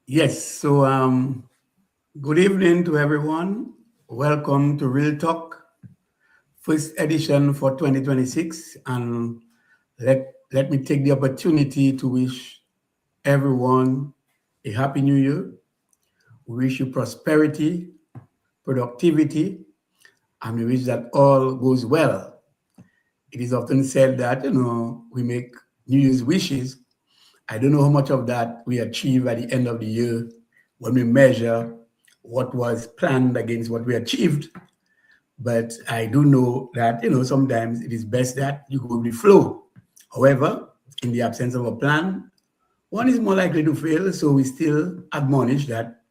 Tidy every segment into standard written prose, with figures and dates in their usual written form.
Yes, so good evening to everyone. Welcome to Real Talk, first edition for 2026. And let me take the opportunity to wish everyone a happy new year. We wish you prosperity, productivity, and we wish that all goes well. It is often said that, we make New Year's wishes. I don't know how much of that we achieve at the end of the year when we measure what was planned against what we achieved. But I do know that, sometimes it is best that you go with the flow. However, in the absence of a plan, one is more likely to fail. So we still admonish that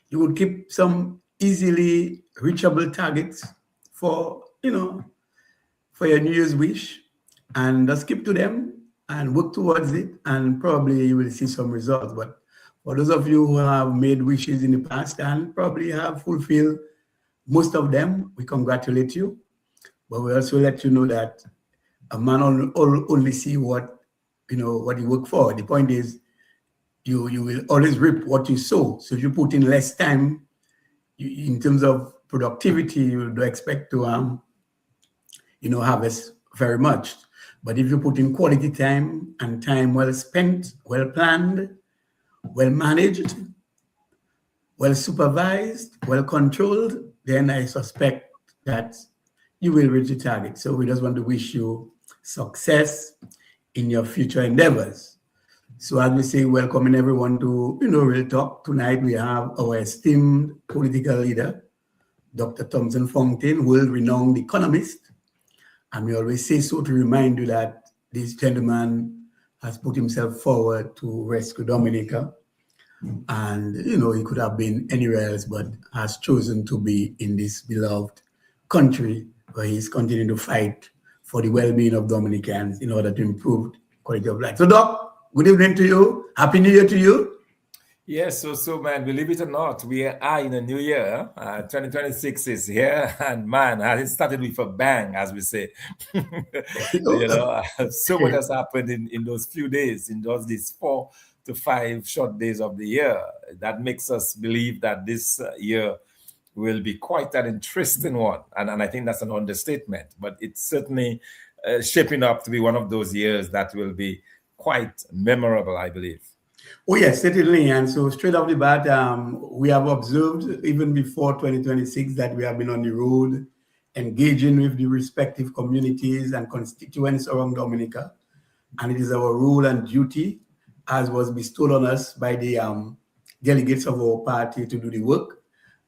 you would keep some easily reachable targets for, for your New Year's wish and just keep to them and work towards it, and probably you will see some results. But for those of you who have made wishes in the past and probably have fulfilled most of them, we congratulate you. But we also let you know that a man only see what you work for. The point is, you will always reap what you sow. So if you put in less time, in terms of productivity, you do expect to harvest very much. But if you put in quality time and time well spent, well planned, well managed, well supervised, well controlled, then I suspect that you will reach the target. So we just want to wish you success in your future endeavors. So as we say, welcoming everyone to Real Talk. Tonight we have our esteemed political leader, Dr. Thomson Fontaine, world-renowned economist. And we always say so to remind you that this gentleman has put himself forward to rescue Dominica. And, he could have been anywhere else, but has chosen to be in this beloved country where he's continuing to fight for the well-being of Dominicans in order to improve quality of life. So, Doc, good evening to you. Happy New Year to you. Yes, so man, believe it or not, we are in a new year. 2026 is here, and man, it started with a bang, as we say. So much has happened in those few days, in these 4 to 5 short days of the year. That makes us believe that this year will be quite an interesting one, and I think that's an understatement. But it's certainly shaping up to be one of those years that will be quite memorable, I believe. Oh, yes, certainly. And so straight off the bat, we have observed even before 2026 that we have been on the road engaging with the respective communities and constituents around Dominica. And it is our role and duty, as was bestowed on us by the delegates of our party, to do the work.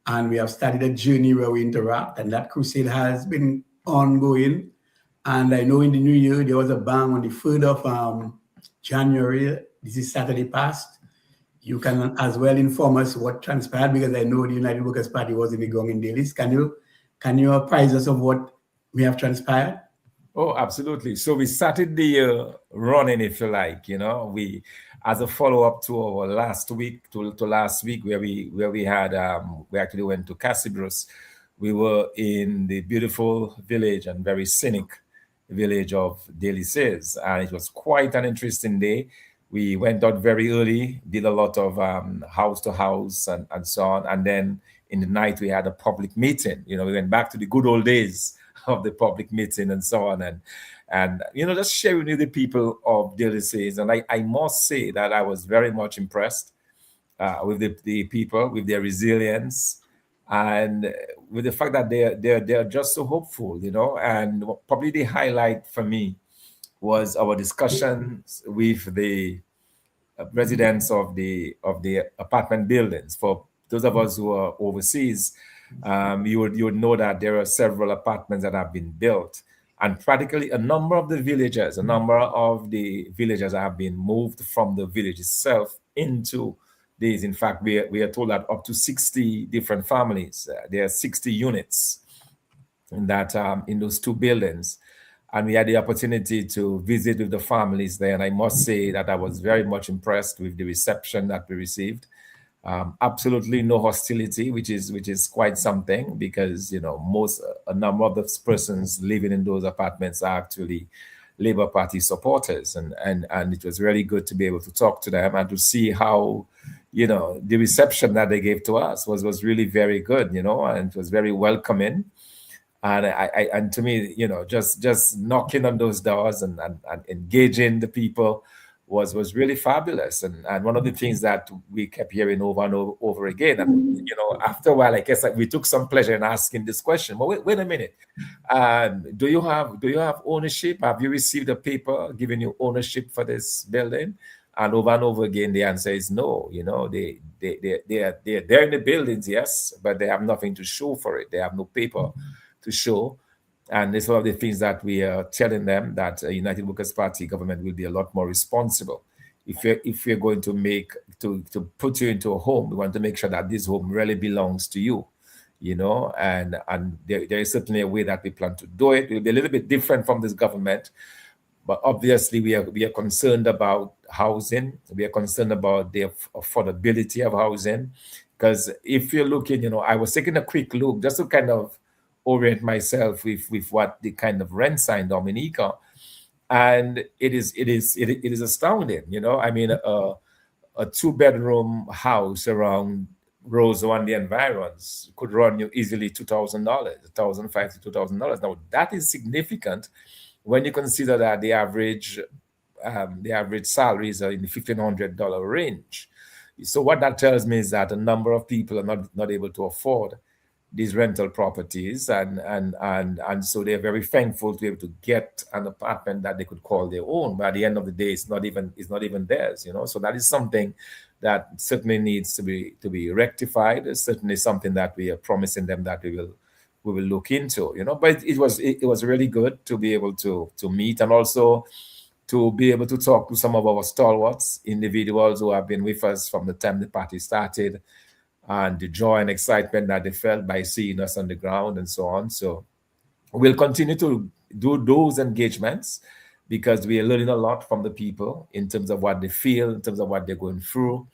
And we have started a journey where we interact, and that crusade has been ongoing. And I know in the new year, there was a bang on the 3rd of January. This is Saturday past. You can as well inform us what transpired, because I know the United Workers' Party was in the gong in Dailies. Can you apprise us of what may have transpired? Oh, absolutely. So we started the year running, if you like. We, as a follow-up to our last week, to last week, where we had we actually went to Casibros. We were in the beautiful village and very scenic village of Delices, and it was quite an interesting day. We went out very early, did a lot of house to house and so on. And then in the night, we had a public meeting. We went back to the good old days of the public meeting and so on. And just sharing with the people of Delices. And I must say that I was very much impressed with the people, with their resilience, and with the fact that they're just so hopeful, And probably the highlight for me was our discussions with the residents of the apartment buildings. For those of us who are overseas, you would know that there are several apartments that have been built, and practically a number of the villagers have been moved from the village itself into these. In fact, we are told that up to 60 different families. There are 60 units in those 2 buildings. And we had the opportunity to visit with the families there. And I must say that I was very much impressed with the reception that we received. Absolutely no hostility, which is quite something, because, a number of the persons living in those apartments are actually Labour Party supporters. And it was really good to be able to talk to them and to see how, the reception that they gave to us was really very good, and it was very welcoming. And and to me, just knocking on those doors and engaging the people was really fabulous. And one of the things that we kept hearing over and over again, and after a while, I guess, like, we took some pleasure in asking this question. But wait a minute, do you have ownership? Have you received a paper giving you ownership for this building? And over again, the answer is no. They're in the buildings, yes, but they have nothing to show for it. They have no paper to show. And it's one of the things that we are telling them, that United Workers' Party government will be a lot more responsible. If we're going to to put you into a home, we want to make sure that this home really belongs to you. And there is certainly a way that we plan to do it. It will be a little bit different from this government, but obviously we are concerned about housing. We are concerned about the affordability of housing, because if you're looking, I was taking a quick look just to kind of orient myself with what the kind of rents are in Dominica, and it is astounding. I mean, a 2-bedroom house around Roseau and the environs could run you easily $2,000, $1,500 to $2,000. Now that is significant when you consider that the average salaries are in the $1,500 range. So what that tells me is that a number of people are not able to afford these rental properties, and so they're very thankful to be able to get an apartment that they could call their own. But at the end of the day, it's not even theirs. So that is something that certainly needs to be rectified. It's certainly something that we are promising them that we will look into. But it was really good to be able to meet, and also to be able to talk to some of our stalwarts, individuals who have been with us from the time the party started, and the joy and excitement that they felt by seeing us on the ground and so on. So we'll continue to do those engagements, because we are learning a lot from the people in terms of what they feel, in terms of what they're going through.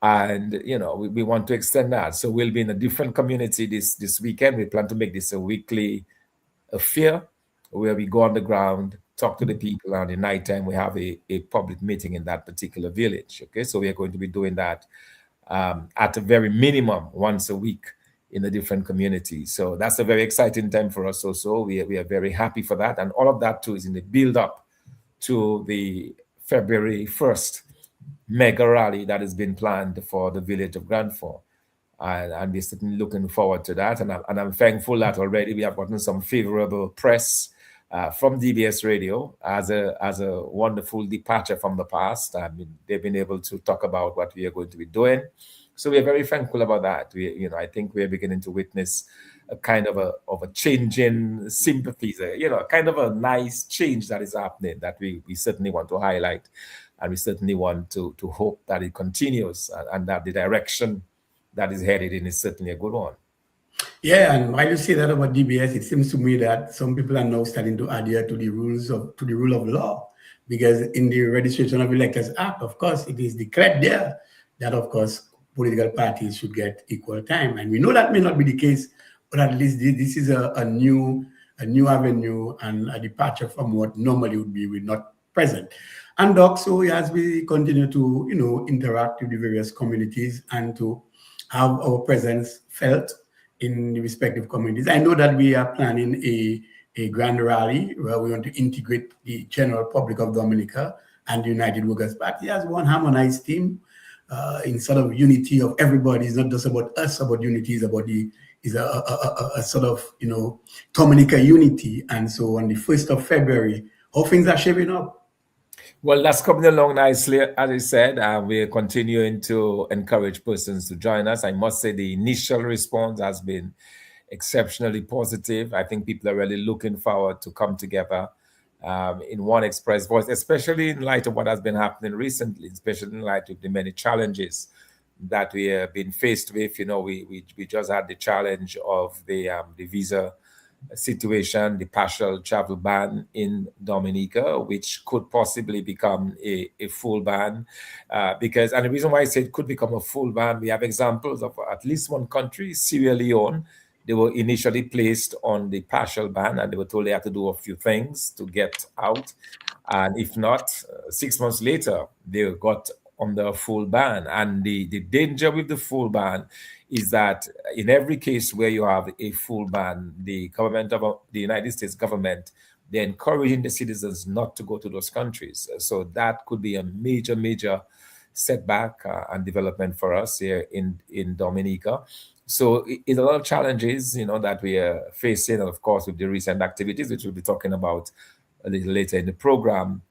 And, we want to extend that. So we'll be in a different community this weekend. We plan to make this a weekly affair where we go on the ground, talk to the people, and in nighttime we have a public meeting in that particular village. Okay, so we are going to be doing that at a very minimum once a week in the different communities. So that's a very exciting time for us also. We are very happy for that. And all of that too is in the build up to the February 1st mega rally that has been planned for the village of Glenroy. And we're certainly looking forward to that. And I'm thankful that already we have gotten some favorable press from DBS Radio as a wonderful departure from the past. I mean, they've been able to talk about what we are going to be doing. So we are very thankful about that. I think we are beginning to witness a kind of a change in sympathies, kind of a nice change that is happening that we certainly want to highlight, and we certainly want to hope that it continues, and that the direction that is headed in is certainly a good one. Yeah, and while you say that about DBS, it seems to me that some people are now starting to adhere to the rule of law, because in the Registration of Electors Act, of course, it is declared there that, of course, political parties should get equal time, and we know that may not be the case, but at least this is a new avenue and a departure from what normally would be not present. And Doc, so as we continue to interact with the various communities and to have our presence felt in the respective communities. I know that we are planning a grand rally where we want to integrate the general public of Dominica and the United Workers' Party as one harmonized team in sort of unity of everybody. It's not just about us, about unity, it's about a sort of, Dominica unity. And so on the 1st of February, how things are shaping up? Well, that's coming along nicely. As I said, we're continuing to encourage persons to join us. I must say the initial response has been exceptionally positive. I think people are really looking forward to come together in one express voice, especially in light of what has been happening recently, especially in light of the many challenges that we have been faced with. We just had the challenge of the visa situation, the partial travel ban in Dominica, which could possibly become a full ban. And the reason why I say it could become a full ban, we have examples of at least one country, Sierra Leone. They were initially placed on the partial ban, and they were told they had to do a few things to get out. And if not, 6 months later, they got under a full ban. And the danger with the full ban is that in every case where you have a full ban, the government of the United States government, they're encouraging the citizens not to go to those countries. So that could be a major setback and development for us here in Dominica. So it's a lot of challenges, that we are facing, and of course with the recent activities, which we'll be talking about a little later in the program,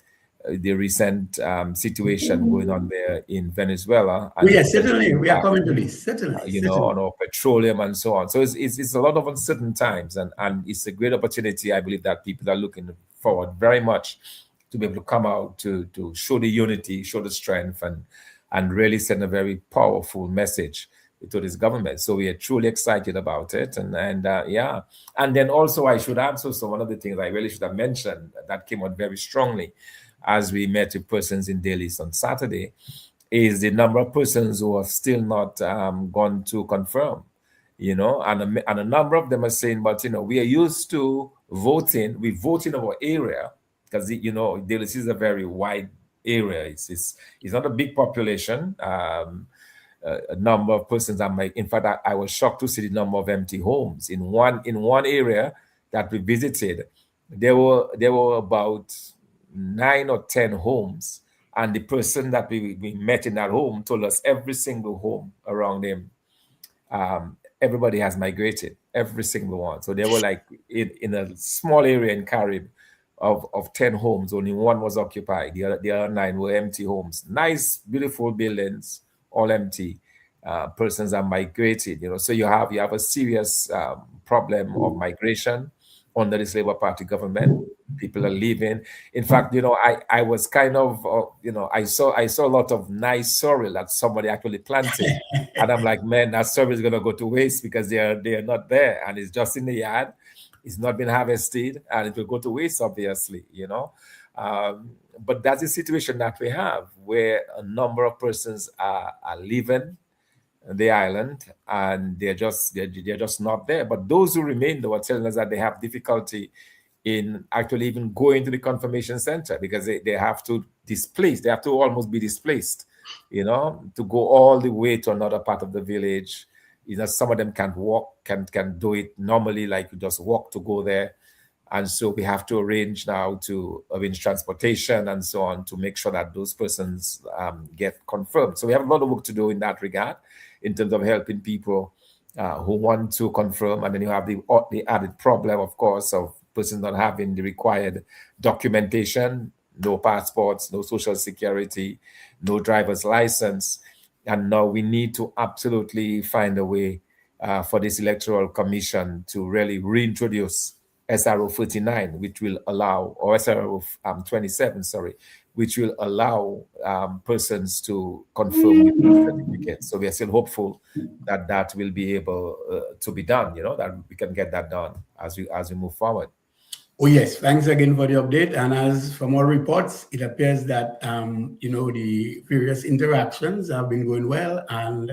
the recent situation going on there in Venezuela. And yes, certainly. We are coming to this. Certainly. On our petroleum and so on. So it's a lot of uncertain times, and it's a great opportunity. I believe that people are looking forward very much to be able to come out to show the unity, show the strength, and really send a very powerful message to this government. So we are truly excited about it. And then also I should add, so one of the things I really should have mentioned that came out very strongly as we met with persons in Delhi on Saturday is the number of persons who have still not gone to confirm, and a number of them are saying, but we are used to voting. We vote in our area because Delhi is a very wide area. It's not a big population. A number of persons in fact, I was shocked to see the number of empty homes in one area that we visited. There were about 9 or 10 homes, and the person that we met in that home told us every single home around him, everybody has migrated, every single one. So they were like in a small area in Carib of 10 homes, only one was occupied. The other 9 were empty homes. Nice, beautiful buildings, all empty. Persons are migrated, so you have a serious problem of migration under this Labour Party government. People are leaving. In fact, I was kind of, I saw a lot of nice sorrel that somebody actually planted, and I'm like, man, that sorrel is gonna go to waste because they are not there, and it's just in the yard. It's not been harvested, and it will go to waste, obviously, But that's the situation that we have, where a number of persons are leaving the island, and they're just not there. But those who remain, though, are telling us that they have difficulty in actually even going to the confirmation center because they have to displace. They have to almost be displaced, to go all the way to another part of the village. Some of them can't walk, can do it normally, like you just walk to go there. And so we have to arrange now to arrange transportation and so on to make sure that those persons get confirmed. So we have a lot of work to do in that regard, in terms of helping people who want to confirm. And then you have the added problem, of course, of persons not having the required documentation, no passports, no social security, no driver's license. And now we need to absolutely find a way for this electoral commission to really reintroduce SRO 39, which will allow, or SRO 27, sorry, which will allow persons to confirm with birth certificates. So we are still hopeful that will be able to be done, that we can get that done as we move forward. Oh, yes. Thanks again for the update. And as from all reports, it appears that, the various interactions have been going well. And,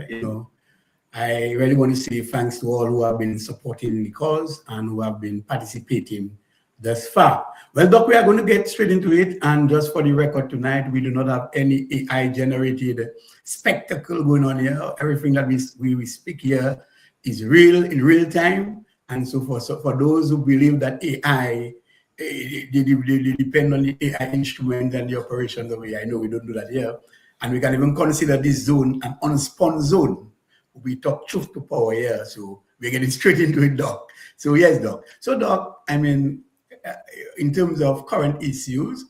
I really want to say thanks to all who have been supporting the cause and who have been participating thus far. Well, Doc, we are going to get straight into it. And just for the record tonight, we do not have any AI-generated spectacle going on here. Everything that we speak here is real, in real time. And so for those who believe that AI, they depend on the AI instrument and the operations of AI, no, we don't do that here. And we can even consider this zone an unspun zone. We talk truth to power here, so we're getting straight into it, Doc. So yes, Doc. So Doc, in terms of current issues,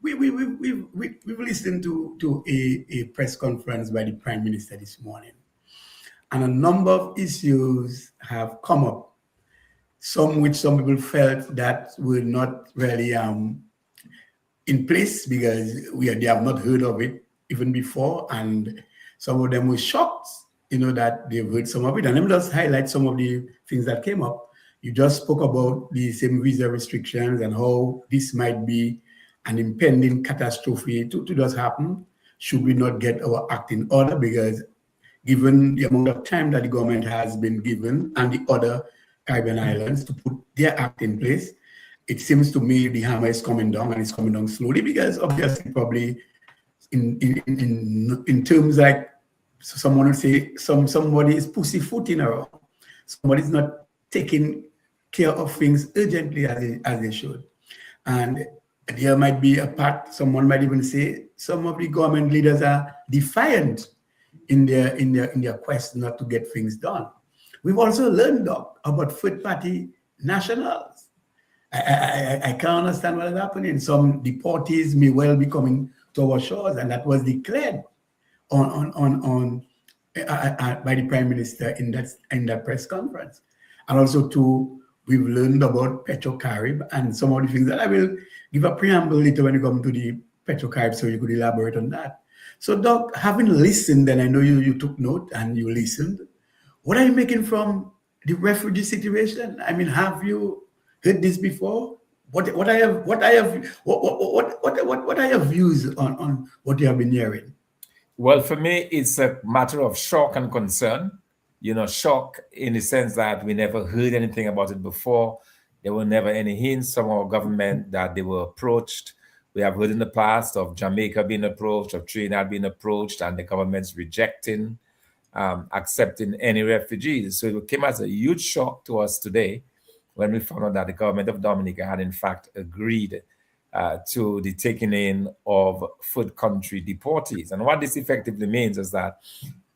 we've listened to a press conference by the Prime Minister this morning, and a number of issues have come up. Some which some people felt that were not really in place because they have not heard of it even before, and some of them were shocked, that they've heard some of it. And let me just highlight some of the things that came up. You just spoke about the same visa restrictions and how this might be an impending catastrophe to just happen should we not get our act in order, because given the amount of time that the government has been given and the other Caribbean islands to put their act in place, it seems to me the hammer is coming down, and it's coming down slowly because obviously probably in terms like someone would say somebody is pussyfooting around, somebody's not taking care of things urgently as they should. And there might be a part, someone might even say some of the government leaders are defiant in their quest not to get things done. We've also learned, Doc, about third-party nationals. I can't understand what is happening. Some deportees may well be coming to our shores, and that was declared by the Prime Minister in that press conference. And also, too, we've learned about Petrocarib and some of the things that I will give a preamble later when you come to the Petrocarib, so you could elaborate on that. So, Doc, having listened, and I know you took note and you listened, what are you making from the refugee situation? I mean, have you heard this before? What are your views on what you have been hearing? Well, for me, it's a matter of shock and concern. Shock in the sense that we never heard anything about it before. There were never any hints from our government that they were approached. We have heard in the past of Jamaica being approached, of Trinidad being approached, and the government's rejecting, accepting any refugees. So it came as a huge shock to us today when we found out that the government of Dominica had in fact agreed to the taking in of third country deportees. And what this effectively means is that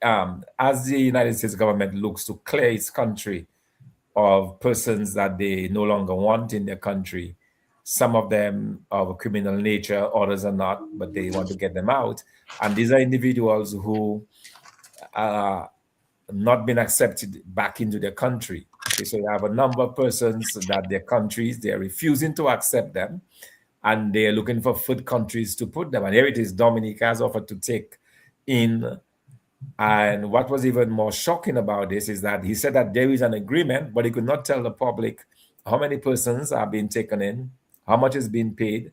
as the United States government looks to clear its country of persons that they no longer want in their country, some of them of a criminal nature, others are not, but they want to get them out. And these are individuals who are not been accepted back into their country. Okay, so you have a number of persons that their countries, they're refusing to accept them, and they're looking for third countries to put them. And here it is, Dominica has offered to take in. And what was even more shocking about this is that he said that there is an agreement, but he could not tell the public how many persons are being taken in, how much is being paid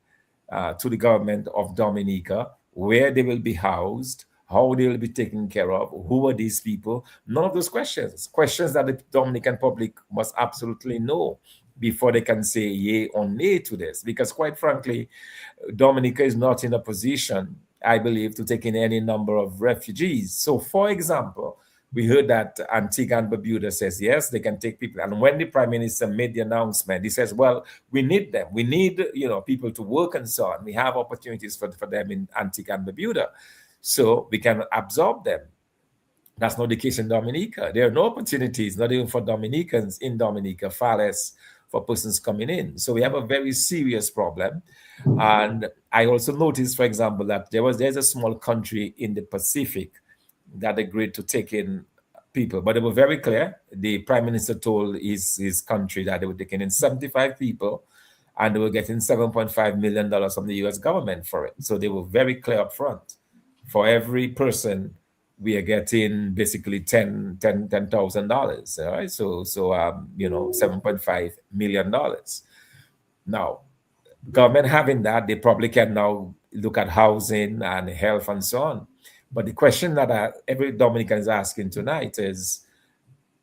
to the government of Dominica, where they will be housed, how they will be taken care of, who are these people. None of those questions that the Dominican public must absolutely know before they can say yay or nay to this. Because quite frankly, Dominica is not in a position, I believe, to take in any number of refugees. So, for example, we heard that Antigua and Barbuda says, yes, they can take people. And when the Prime Minister made the announcement, he says, well, we need them. We need, people to work and so on. We have opportunities for them in Antigua and Barbuda, so we can absorb them. That's not the case in Dominica. There are no opportunities, not even for Dominicans in Dominica, far less for persons coming in. So we have a very serious problem. And I also noticed, for example, that there's a small country in the Pacific that agreed to take in people, but they were very clear. The Prime Minister told his country that they were taking in 75 people, and they were getting $7.5 million from the U.S. government for it. So they were very clear up front. For every person, we are getting basically $10,000. All right, so $7.5 million. Now, government having that, they probably can now look at housing and health and so on. But the question that every Dominican is asking tonight is,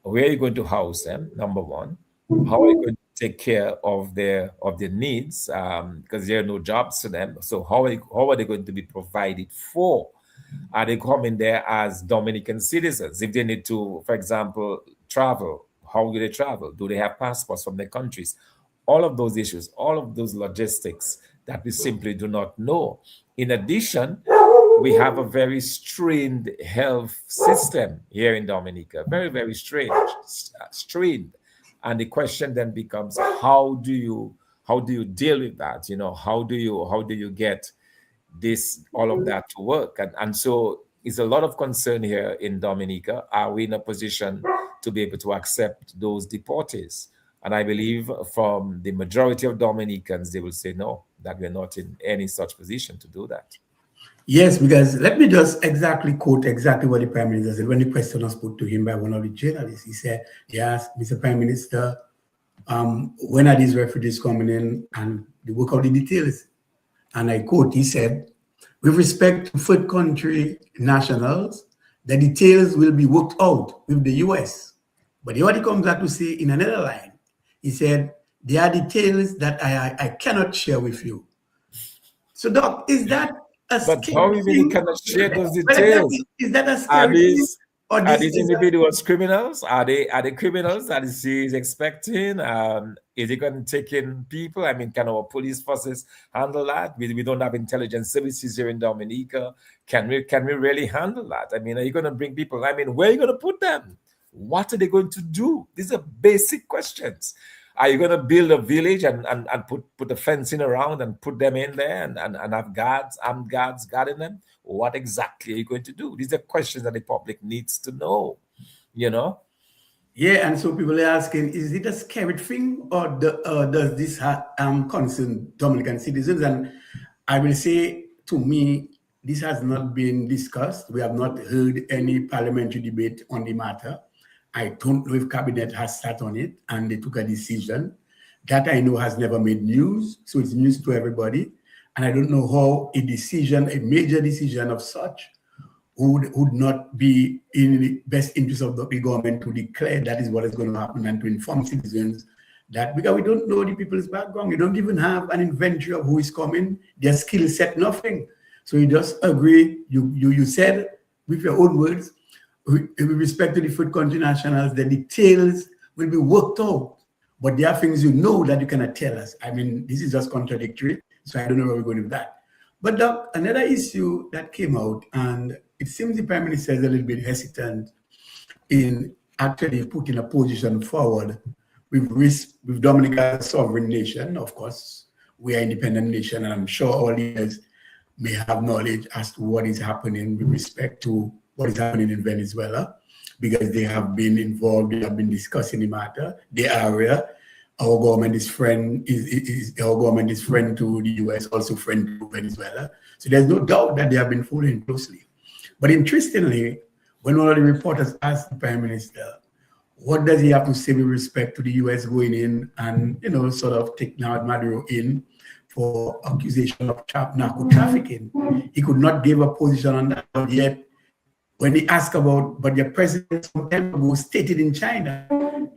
where are you going to house them? Number one, how are you going to take care of their needs? Because there are no jobs for them. So how are they going to be provided for? Are they coming there as Dominican citizens? If they need to, for example, travel, how do they travel? Do they have passports from their countries? All of those issues, all of those logistics that we simply do not know. In addition, we have a very strained health system here in Dominica, very, very strained. And the question then becomes, how do you deal with that? How do you get all of that to work? And so it's a lot of concern here in Dominica. Are we in a position to be able to accept those deportees? And I believe from the majority of Dominicans, they will say no, that we're not in any such position to do that. Yes, because let me just quote exactly what the Prime Minister said when the question was put to him by one of the journalists. He said, he asked, Mr. Prime Minister, when are these refugees coming in, and they work out the details. And I quote, he said, with respect to third country nationals, the details will be worked out with the US. But what he comes back to say in another line, he said, there are details that I cannot share with you. So, Doc, is that a But how scary even he thing? cannot share those But details? is that a Are scary thing? these Or are this these is individuals criminals? Are they criminals that he is expecting? Is he going to take in people? I mean, can our police forces handle that? We don't have intelligence services here in Dominica. Can we really handle that? I mean, are you going to bring people? I mean, where are you going to put them? What are they going to do? These are basic questions. Are you going to build a village and put the fencing around and put them in there and have guards, armed guards guarding them? What exactly are you going to do? These are questions that the public needs to know, you know? Yeah, and so people are asking, is it a scary thing, or does this concern Dominican citizens? And I will say, to me, this has not been discussed. We have not heard any parliamentary debate on the matter. I don't know if cabinet has sat on it and they took a decision. That I know has never made news, so it's news to everybody. And I don't know how a major decision of such would not be in the best interest of the government to declare that is what is going to happen and to inform citizens that, because we don't know the people's background. We don't even have an inventory of who is coming, their skill set, nothing. So you just agree, you said with your own words, with respect to the food country nationals, the details will be worked out. But there are things that you cannot tell us. I mean, this is just contradictory. So I don't know where we're going with that. But Doc, another issue that came out, and it seems the Prime Minister is a little bit hesitant in actually putting a position forward with Dominica as a sovereign nation. Of course, we are an independent nation, and I'm sure our leaders may have knowledge as to what is happening with respect to what is happening in Venezuela, because they have been involved, they have been discussing the matter. They are aware. Our government is friend to the US, also friend to Venezuela. So there's no doubt that they have been following closely. But interestingly, when one of the reporters asked the Prime Minister, what does he have to say with respect to the US going in and sort of taking out Maduro in for accusation of narco trafficking, he could not give a position on that. But yet, when he asked but your president some time ago stated in China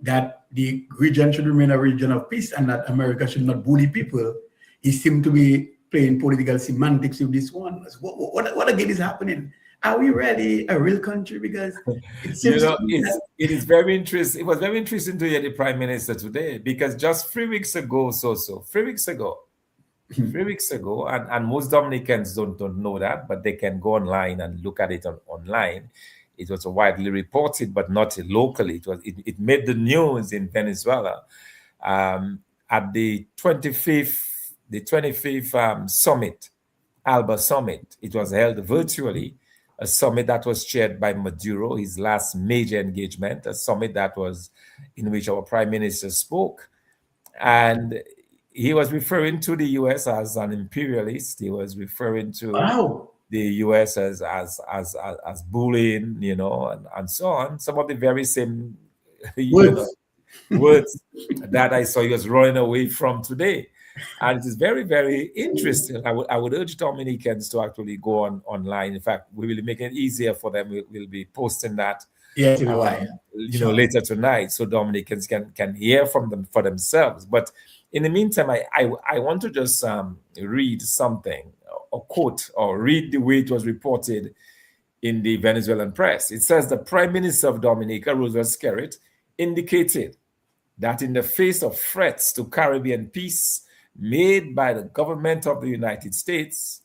that the region should remain a region of peace and that America should not bully people, he seemed to be playing political semantics with this one. What again is happening? Are we really a real country? Because it seems it is very interesting. It was very interesting to hear the Prime Minister today, because just 3 weeks ago, 3 weeks ago, and most Dominicans don't know that, but they can go online and look at it online. It was widely reported, but not locally. It made the news in Venezuela at the 25th summit, ALBA summit. It was held virtually, a summit that was chaired by Maduro, his last major engagement, a summit in which our Prime Minister spoke. And he was referring to the US as an imperialist. He was referring to the US as bullying, and so on. Some of the very same words that I saw he was running away from today. And it is very, very interesting. I would urge Dominicans to actually go online. In fact, we will make it easier for them. We'll be posting that later tonight, so Dominicans can hear from them for themselves. But in the meantime, I want to just read something, or quote, or read the way it was reported in the Venezuelan press. It says the Prime Minister of Dominica, Roosevelt Skerrit, indicated that in the face of threats to Caribbean peace made by the government of the United States,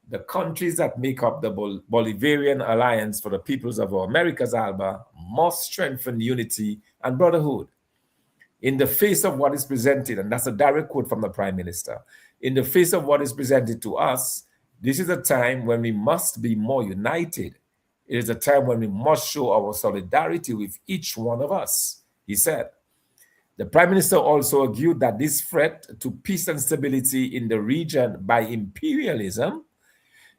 the countries that make up the Bolivarian Alliance for the Peoples of Americas, ALBA, must strengthen unity and brotherhood. In the face of what is presented, and that's a direct quote from the Prime Minister, in the face of what is presented to us, this is a time when we must be more united. It is a time when we must show our solidarity with each one of us, he said. The Prime Minister also argued that this threat to peace and stability in the region by imperialism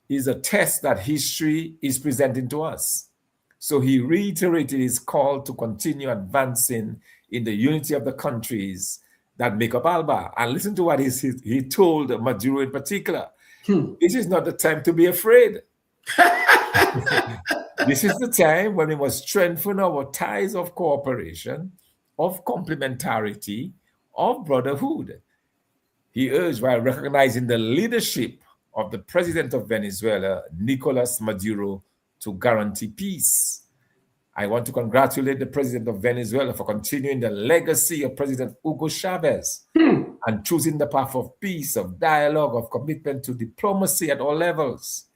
is a test that history is presenting to us. So he reiterated his call to continue advancing in the unity of the countries that make up ALBA. And listen to what he told Maduro in particular. This is not the time to be afraid. This is the time when we must strengthen our ties of cooperation, of complementarity, of brotherhood. He urged, while recognizing the leadership of the president of Venezuela, Nicolas Maduro, to guarantee peace. I want to congratulate the president of Venezuela for continuing the legacy of President Hugo Chavez and choosing the path of peace, of dialogue, of commitment to diplomacy at all levels,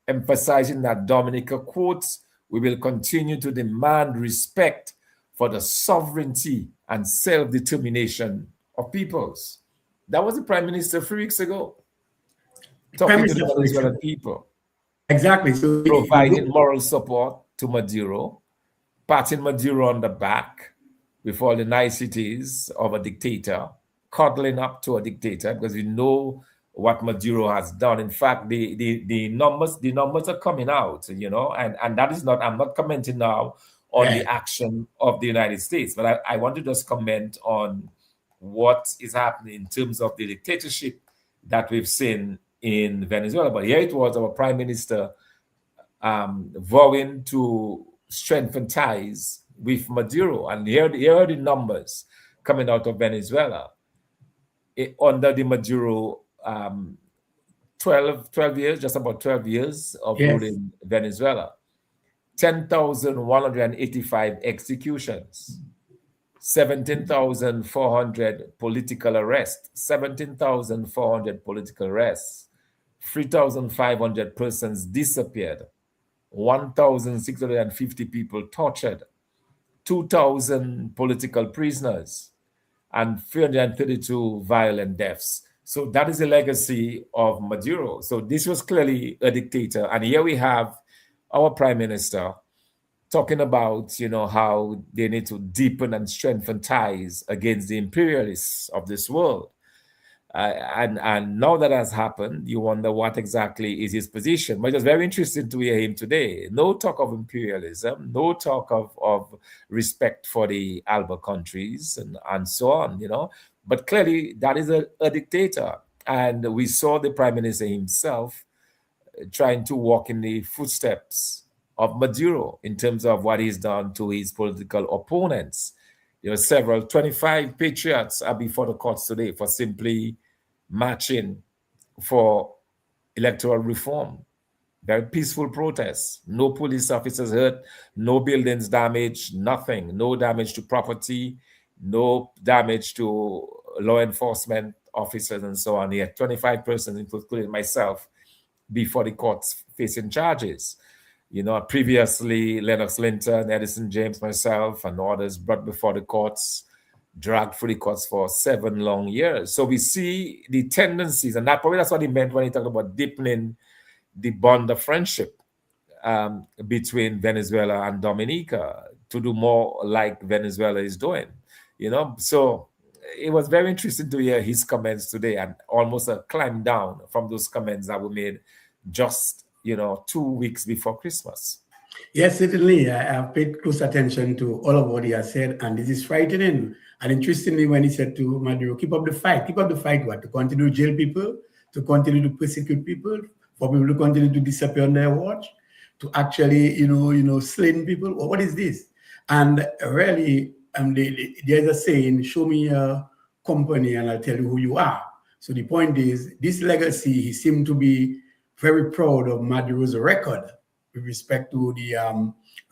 emphasizing that Dominica quotes, "We will continue to demand respect for the sovereignty and self-determination of peoples." That was the Prime Minister 3 weeks ago, talking to the Venezuelan people. Exactly. So providing moral support to Maduro, patting Maduro on the back with all the niceties of a dictator, cuddling up to a dictator, because we know what Maduro has done. In fact, the numbers are coming out, and that is not, I'm not commenting now on the action of the United States, but I want to just comment on what is happening in terms of the dictatorship that we've seen in Venezuela. But here it was our Prime Minister vowing to strengthen ties with Maduro. And here are the numbers coming out of Venezuela. Under the Maduro 12 years, just about 12 years of ruling Venezuela, 10,185 executions, 17,400 political arrests, 3,500 persons disappeared, 1,650 people tortured, 2,000 political prisoners, and 332 violent deaths. So that is the legacy of Maduro. So this was clearly a dictator. And here we have our Prime Minister talking about, how they need to deepen and strengthen ties against the imperialists of this world. And now that has happened, you wonder what exactly is his position. But it's very interesting to hear him today. No talk of imperialism, no talk of respect for the Alba countries and so on, But clearly that is a dictator. And we saw the Prime Minister himself trying to walk in the footsteps of Maduro in terms of what he's done to his political opponents. 25 patriots are before the courts today for simply marching for electoral reform. Very peaceful protests. No police officers hurt, no buildings damaged, nothing. No damage to property, no damage to law enforcement officers and so on. Yet 25 persons, including myself, before the courts facing charges. Previously, Lennox Linton, Edison James, myself, and others brought before the courts, dragged through the courts for 7 long years. So we see the tendencies, and that's what he meant when he talked about deepening the bond of friendship between Venezuela and Dominica, to do more like Venezuela is doing. So it was very interesting to hear his comments today, and almost a climb down from those comments that were made just 2 weeks before Christmas. Yes, certainly. I have paid close attention to all of what he has said, and this is frightening. And interestingly, when he said to Maduro, keep up the fight what? To continue to jail people, to continue to persecute people, for people to continue to disappear on their watch, to actually, slaying people. What is this? And really, there's a saying, show me a company and I'll tell you who you are. So the point is, this legacy, he seemed to be very proud of Maduro's record with respect to the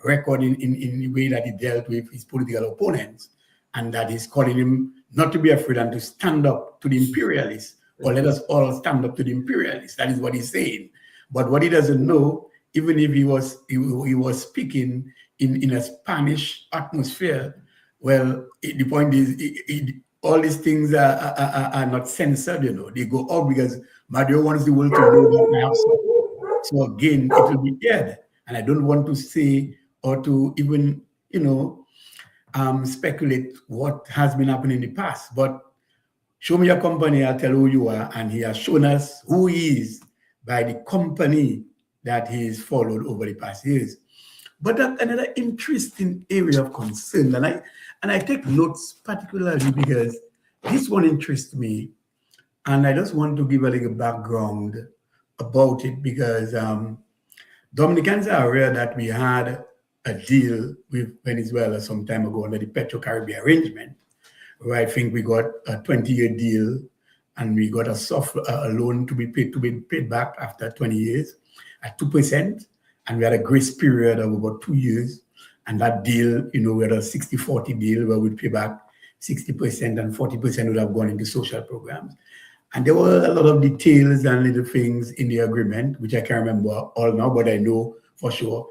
record in the way that he dealt with his political opponents, and that he's calling him not to be afraid and to stand up to the imperialists, or let us all stand up to the imperialists. That is what he's saying. But what he doesn't know, even if he was speaking in a Spanish atmosphere, well, the point is, all these things are not censored, They go up because Maduro wants the world to know that I have something. So again, it will be dead. And I don't want to say or to even, speculate what has been happening in the past. But show me your company, I'll tell who you are. And he has shown us who he is by the company that he's followed over the past years. But another interesting area of concern, and I take notes particularly because this one interests me, and I just want to give a little background about it, because Dominicans are aware that we had a deal with Venezuela some time ago under the Petro-Caribbean arrangement, where I think we got a 20-year deal and we got a loan to be paid back after 20 years at 2%, and we had a grace period of about 2 years. And that deal, we had a 60-40 deal where we'd pay back 60% and 40% would have gone into social programs. And there were a lot of details and little things in the agreement, which I can't remember all now, but I know for sure.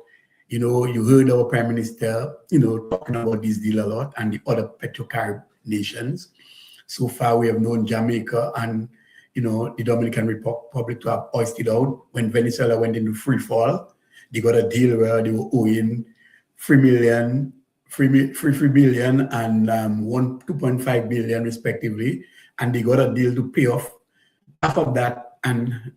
You heard our Prime Minister, talking about this deal a lot, and the other Petro-Carib nations. So far, we have known Jamaica and, the Dominican Republic to have hoisted out. When Venezuela went into free fall, they got a deal where they were owing 3 billion and 2.5 billion respectively, and they got a deal to pay off half of that and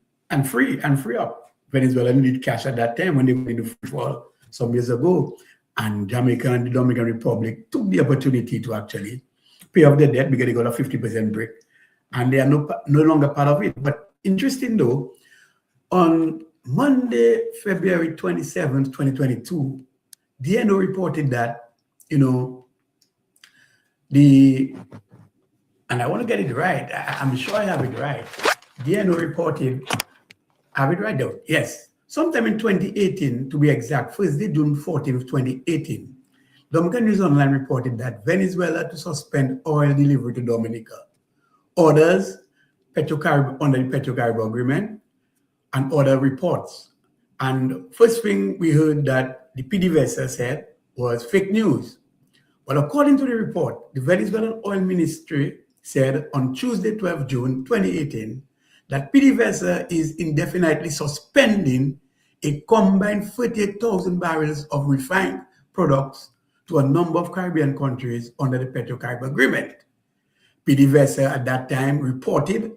free up. Venezuela needed cash at that time when they went into free fall some years ago, and Jamaica and the Dominican Republic took the opportunity to actually pay off their debt because they got a 50% break, and they are no longer part of it. But interesting though, on Monday, February 27th, 2022, DNO reported that, and I want to get it right. I'm sure I have it right. DNO reported, I have it right though, yes. Sometime in 2018, to be exact, Thursday, June 14th, 2018, Dominican News Online reported that Venezuela to suspend oil delivery to Dominica, orders Petro-Carib under the Petro-Carib agreement, and other reports. And first thing we heard that the PDVSA said was fake news. But according to the report, the Venezuelan Oil Ministry said on Tuesday, 12 June 2018, that PDVSA is indefinitely suspending a combined 38,000 barrels of refined products to a number of Caribbean countries under the Petro-Carib agreement. PDVSA at that time reported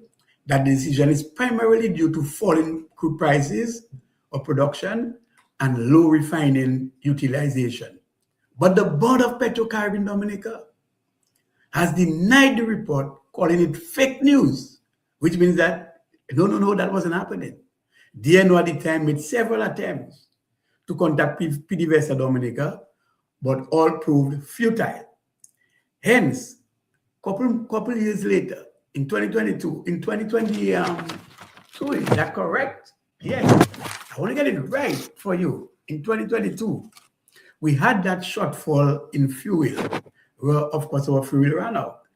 that the decision is primarily due to falling crude prices of production and low refining utilization. But the board of Petro-Carib in Dominica has denied the report, calling it fake news, which means that, no, that wasn't happening. DNO at the time made several attempts to contact PDVSA Dominica, but all proved futile. Hence, couple years later, in 2022, in 2022, is that correct? Yes. I want to get it right for you. In 2022, we had that shortfall in fuel, where, of course, our fuel ran out.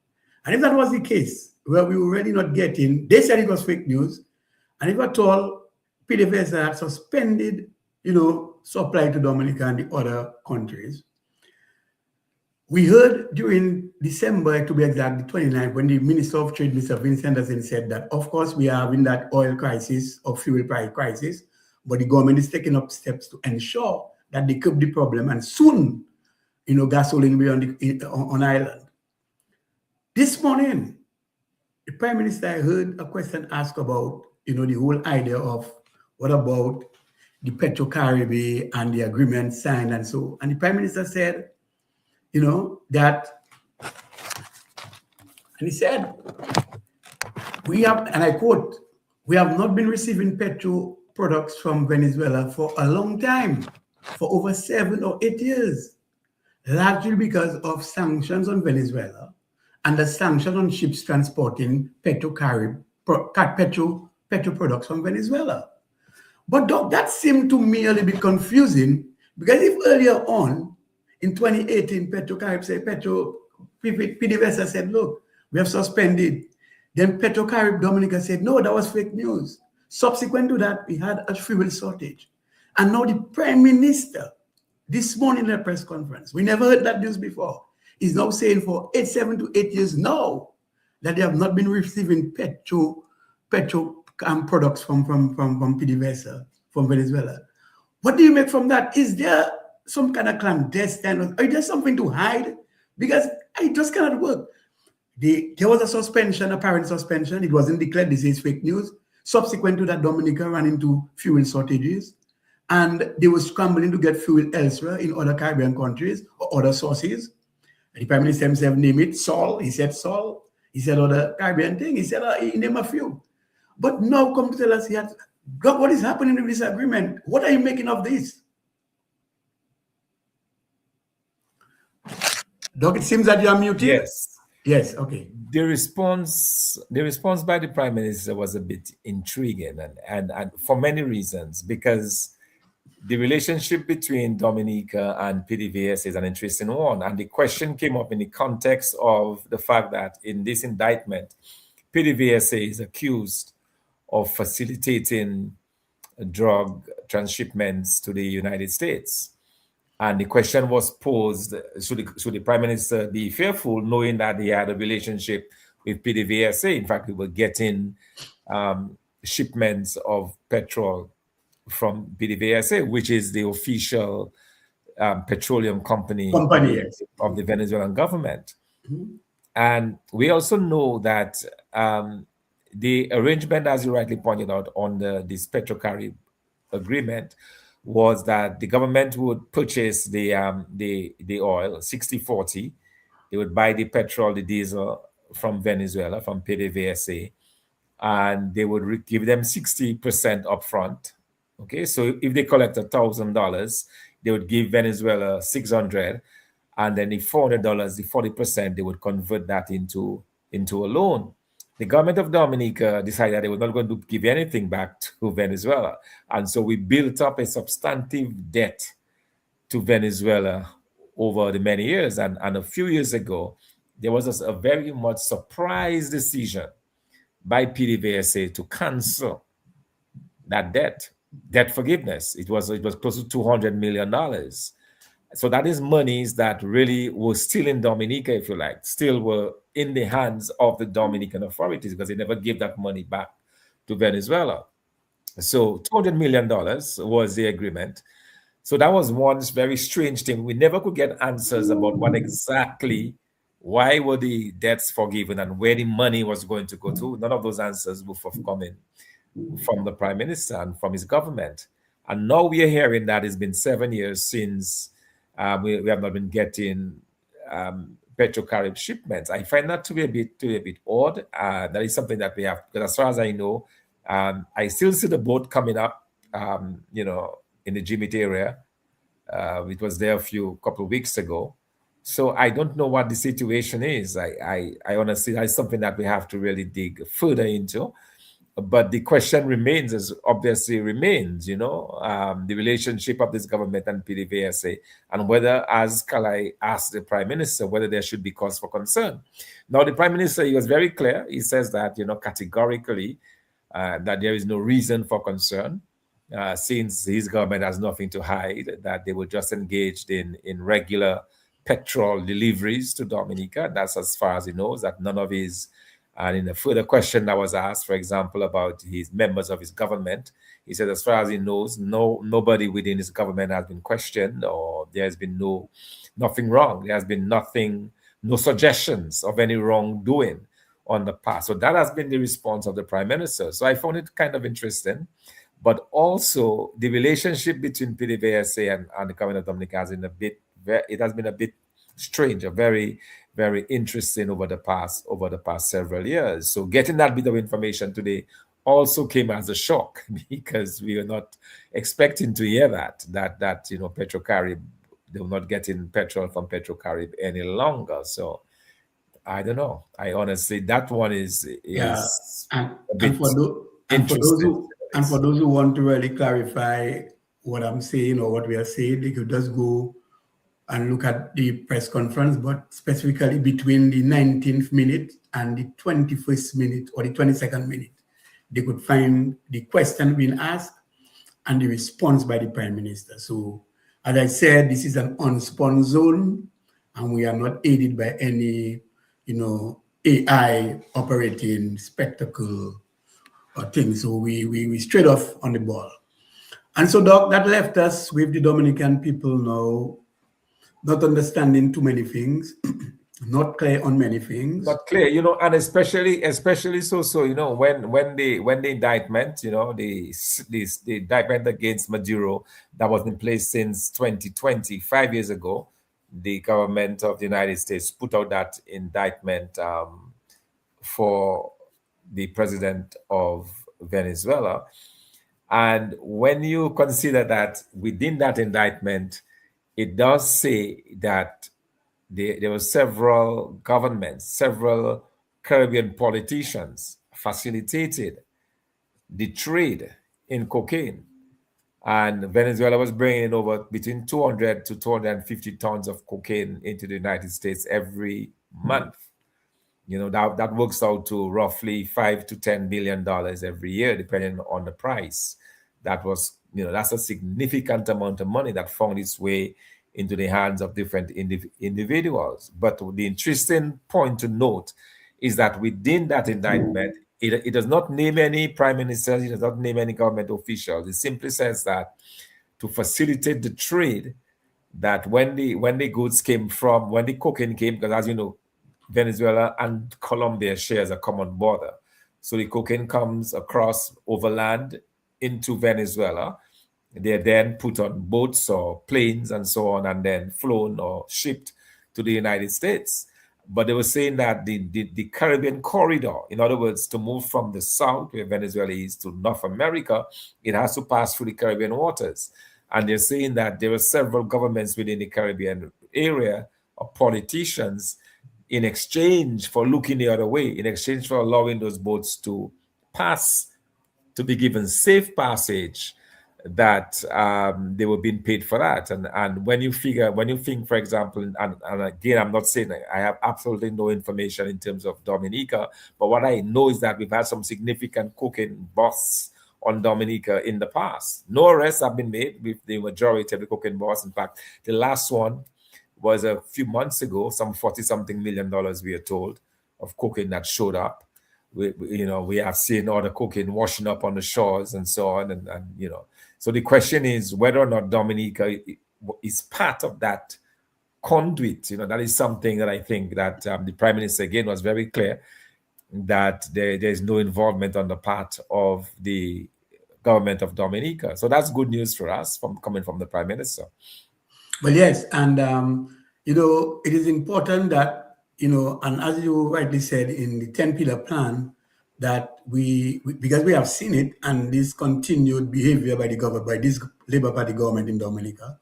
And if that was the case, where we were already not getting, they said it was fake news, and if at all, PDVSA had suspended, supply to Dominica and the other countries. We heard during December, to be exact, the 29th, when the Minister of Trade, Mr. Vincent Anderson, said that, of course, we are having that oil crisis or fuel price crisis, but the government is taking up steps to ensure that they curb the problem, and soon, gasoline will be on island. This morning, the Prime Minister, I heard a question asked about, the whole idea of what about the Petro-Carib and the agreement signed and so. And the Prime Minister said, that, and he said, we have, and I quote, we have not been receiving petro products from Venezuela for a long time, for over 7 or 8 years, largely because of sanctions on Venezuela and the sanction on ships transporting Petro-Carib, petro products from Venezuela. But Doc, that seemed to me a little bit confusing, because if earlier on, in 2018, Petro-Carib said, PDVSA said, look, we have suspended. Then Petro-Carib Dominica said, no, that was fake news. Subsequent to that, we had a fuel shortage. And now the Prime Minister, this morning in a press conference, we never heard that news before, is now saying for 7 to 8 years now that they have not been receiving petro products from PDVSA, from Venezuela. What do you make from that? Is there some kind of clandestine, or is there something to hide? Because it just cannot work. There was a suspension, apparent suspension. It wasn't declared. This is fake news. Subsequent to that, Dominica ran into fuel shortages, and they were scrambling to get fuel elsewhere in other Caribbean countries or other sources. And the Prime Minister himself named it Sol. He said Sol. He said other Caribbean thing. He said he named a few. But now come to tell us, God, what is happening with this agreement? What are you making of this? Doc, it seems that you are muted. Yes. Yes, okay. The response by the prime minister was a bit intriguing, and for many reasons, because the relationship between Dominica and PDVSA is an interesting one. And the question came up in the context of the fact that in this indictment, PDVSA is accused of facilitating drug transshipments to the United States. And the question was posed, should the prime minister be fearful, knowing that he had a relationship with PDVSA? In fact, we were getting shipments of petrol from PDVSA, which is the official petroleum company of Company, the yes. of the Venezuelan government. Mhm. And we also know that the arrangement, as you rightly pointed out, on this Petrocarib agreement was that the government would purchase the oil 60-40. They would buy the petrol, the diesel from Venezuela, from PDVSA, and they would give them 60% upfront. Okay, so if they collect $1,000, they would give Venezuela 600, and then the $400, the 40%, they would convert that into a loan. The government of Dominica decided they were not going to give anything back to Venezuela, and so we built up a substantive debt to Venezuela over the many years. And a few years ago, there was a very much surprise decision by PDVSA to cancel that debt forgiveness. It was close to $200 million. So that is monies that really were still in Dominica, if you like, still were in the hands of the Dominican authorities, because they never gave that money back to Venezuela. So $200 million was the agreement. So that was one very strange thing. We never could get answers about what exactly, why were the debts forgiven and where the money was going to go to. None of those answers were forthcoming from the prime minister and from his government. And now we are hearing that it's been 7 years since we have not been getting Petrocarib shipments. I find that to be a bit odd. That is something that we have, because as far as I know, I still see the boat coming up, in the Jimmy area. It was there a couple of weeks ago. So I don't know what the situation is. I honestly, that's something that we have to really dig further into. But the question remains, as obviously remains, the relationship of this government and PDVSA, and whether, as Kalai asked the prime minister, whether there should be cause for concern. Now, the prime minister, he was very clear. He says that, categorically, that there is no reason for concern, since his government has nothing to hide, that they were just engaged in regular petrol deliveries to Dominica. That's as far as he knows, that none of his. And in a further question that was asked, for example, about his members of his government, he said, as far as he knows, nobody within his government has been questioned, or there has been nothing wrong. There has been no suggestions of any wrongdoing on the past. So that has been the response of the prime minister. So I found it kind of interesting. But also the relationship between PDVSA and the government of Dominica has been a bit strange, or very, very interesting over the past several years. So getting that bit of information today also came as a shock, because we were not expecting to hear that Petrocarib, they were not getting petrol from Petrocarib any longer. So I don't know. I honestly, that one is Yeah, and a and bit for those and for those interesting. who and for those who want to really clarify what I'm saying or what we are saying, they could just go and look at the press conference, but specifically between the 19th minute and the 21st minute or the 22nd minute, they could find the question being asked and the response by the prime minister. So, as I said, this is an unspun zone, and we are not aided by any, AI operating spectacle or thing. So we straight off on the ball. And so, Doc, that left us with the Dominican people now not understanding too many things, not clear on many things. Not clear, and especially so, when the indictment, the indictment against Maduro that was in place since 2020, 5 years ago, the government of the United States put out that indictment for the president of Venezuela. And when you consider that within that indictment, it does say that there were several governments, several Caribbean politicians facilitated the trade in cocaine. And Venezuela was bringing in over between 200 to 250 tons of cocaine into the United States every month. That works out to roughly $5 to $10 billion every year, depending on the price. That's a significant amount of money that found its way into the hands of different individuals. But the interesting point to note is that within that indictment, it does not name any prime ministers, it does not name any government officials. It simply says that to facilitate the trade, that when the cocaine came, because as you know, Venezuela and Colombia shares a common border. So the cocaine comes across overland into Venezuela. They're then put on boats or planes and so on, and then flown or shipped to the United States. But they were saying that the Caribbean corridor, in other words, to move from the south, where Venezuela is, to North America, it has to pass through the Caribbean waters. And they're saying that there were several governments within the Caribbean area or politicians, in exchange for looking the other way, in exchange for allowing those boats to pass, to be given safe passage, that they were being paid for that. And when you think, for example, and again, I'm not saying I have absolutely no information in terms of Dominica, but what I know is that we've had some significant cocaine busts on Dominica in the past. No arrests have been made with the majority of the cocaine busts. In fact, the last one was a few months ago, some 40-something million dollars, we are told, of cocaine that showed up. We have seen all the cocaine washing up on the shores and so on. And so the question is whether or not Dominica is part of that conduit. That is something that I think that the Prime Minister, again, was very clear that there's no involvement on the part of the government of Dominica. So that's good news for us coming from the Prime Minister. Well, yes, and it is important that and as you rightly said in the 10-pillar plan, that we because we have seen it, and this continued behavior by this Labour Party government in Dominica,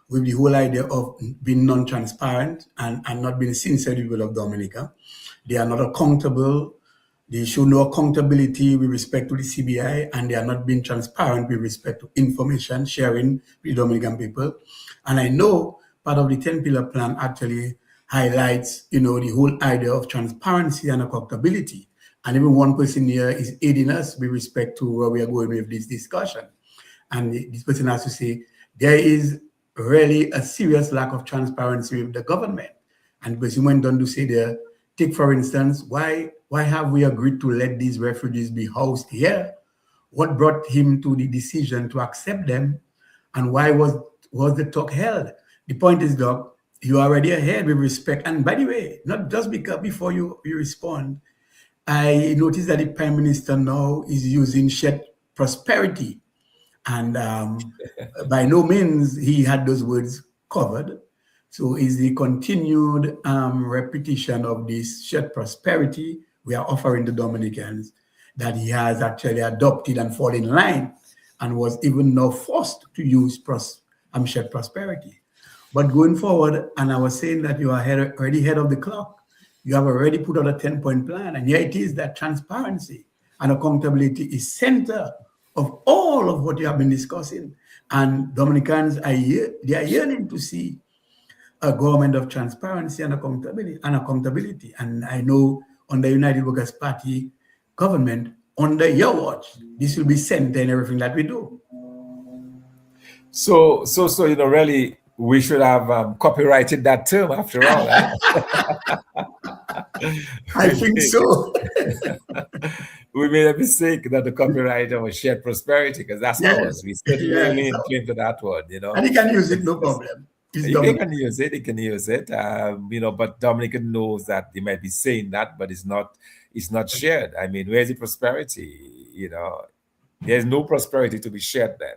with the whole idea of being non-transparent and not being sincere to the people of Dominica. They are not accountable. They show no accountability with respect to the CBI, and they are not being transparent with respect to information sharing with the Dominican people. And I know part of the 10-pillar plan actually highlights, the whole idea of transparency and accountability. And even one person here is aiding us with respect to where we are going with this discussion. And this person has to say, there is really a serious lack of transparency with the government. And the person went on to say there, take for instance, why have we agreed to let these refugees be housed here? What brought him to the decision to accept them? And why was the talk held? The point is, Doc, you're already ahead with respect. And by the way, not just because before you respond, I noticed that the Prime Minister now is using shared prosperity. And by no means he had those words covered. So is the continued repetition of this shared prosperity we are offering the Dominicans that he has actually adopted and fall in line, and was even now forced to use shared prosperity. But going forward, and I was saying that you are already ahead of the clock. You have already put out a 10-point plan, and here it is that transparency and accountability is center of all of what you have been discussing. And Dominicans they are yearning to see a government of transparency and accountability. And I know under United Workers' Party government, under your watch, this will be center in everything that we do. So really, we should have copyrighted that term after all. I think so. We made a mistake that the copywriter was shared prosperity, because that's ours. We certainly claim to that word, And he can use it, no problem. He can use it. But Dominica knows that they might be saying that, but it's not shared. I mean, where's the prosperity? There's no prosperity to be shared then.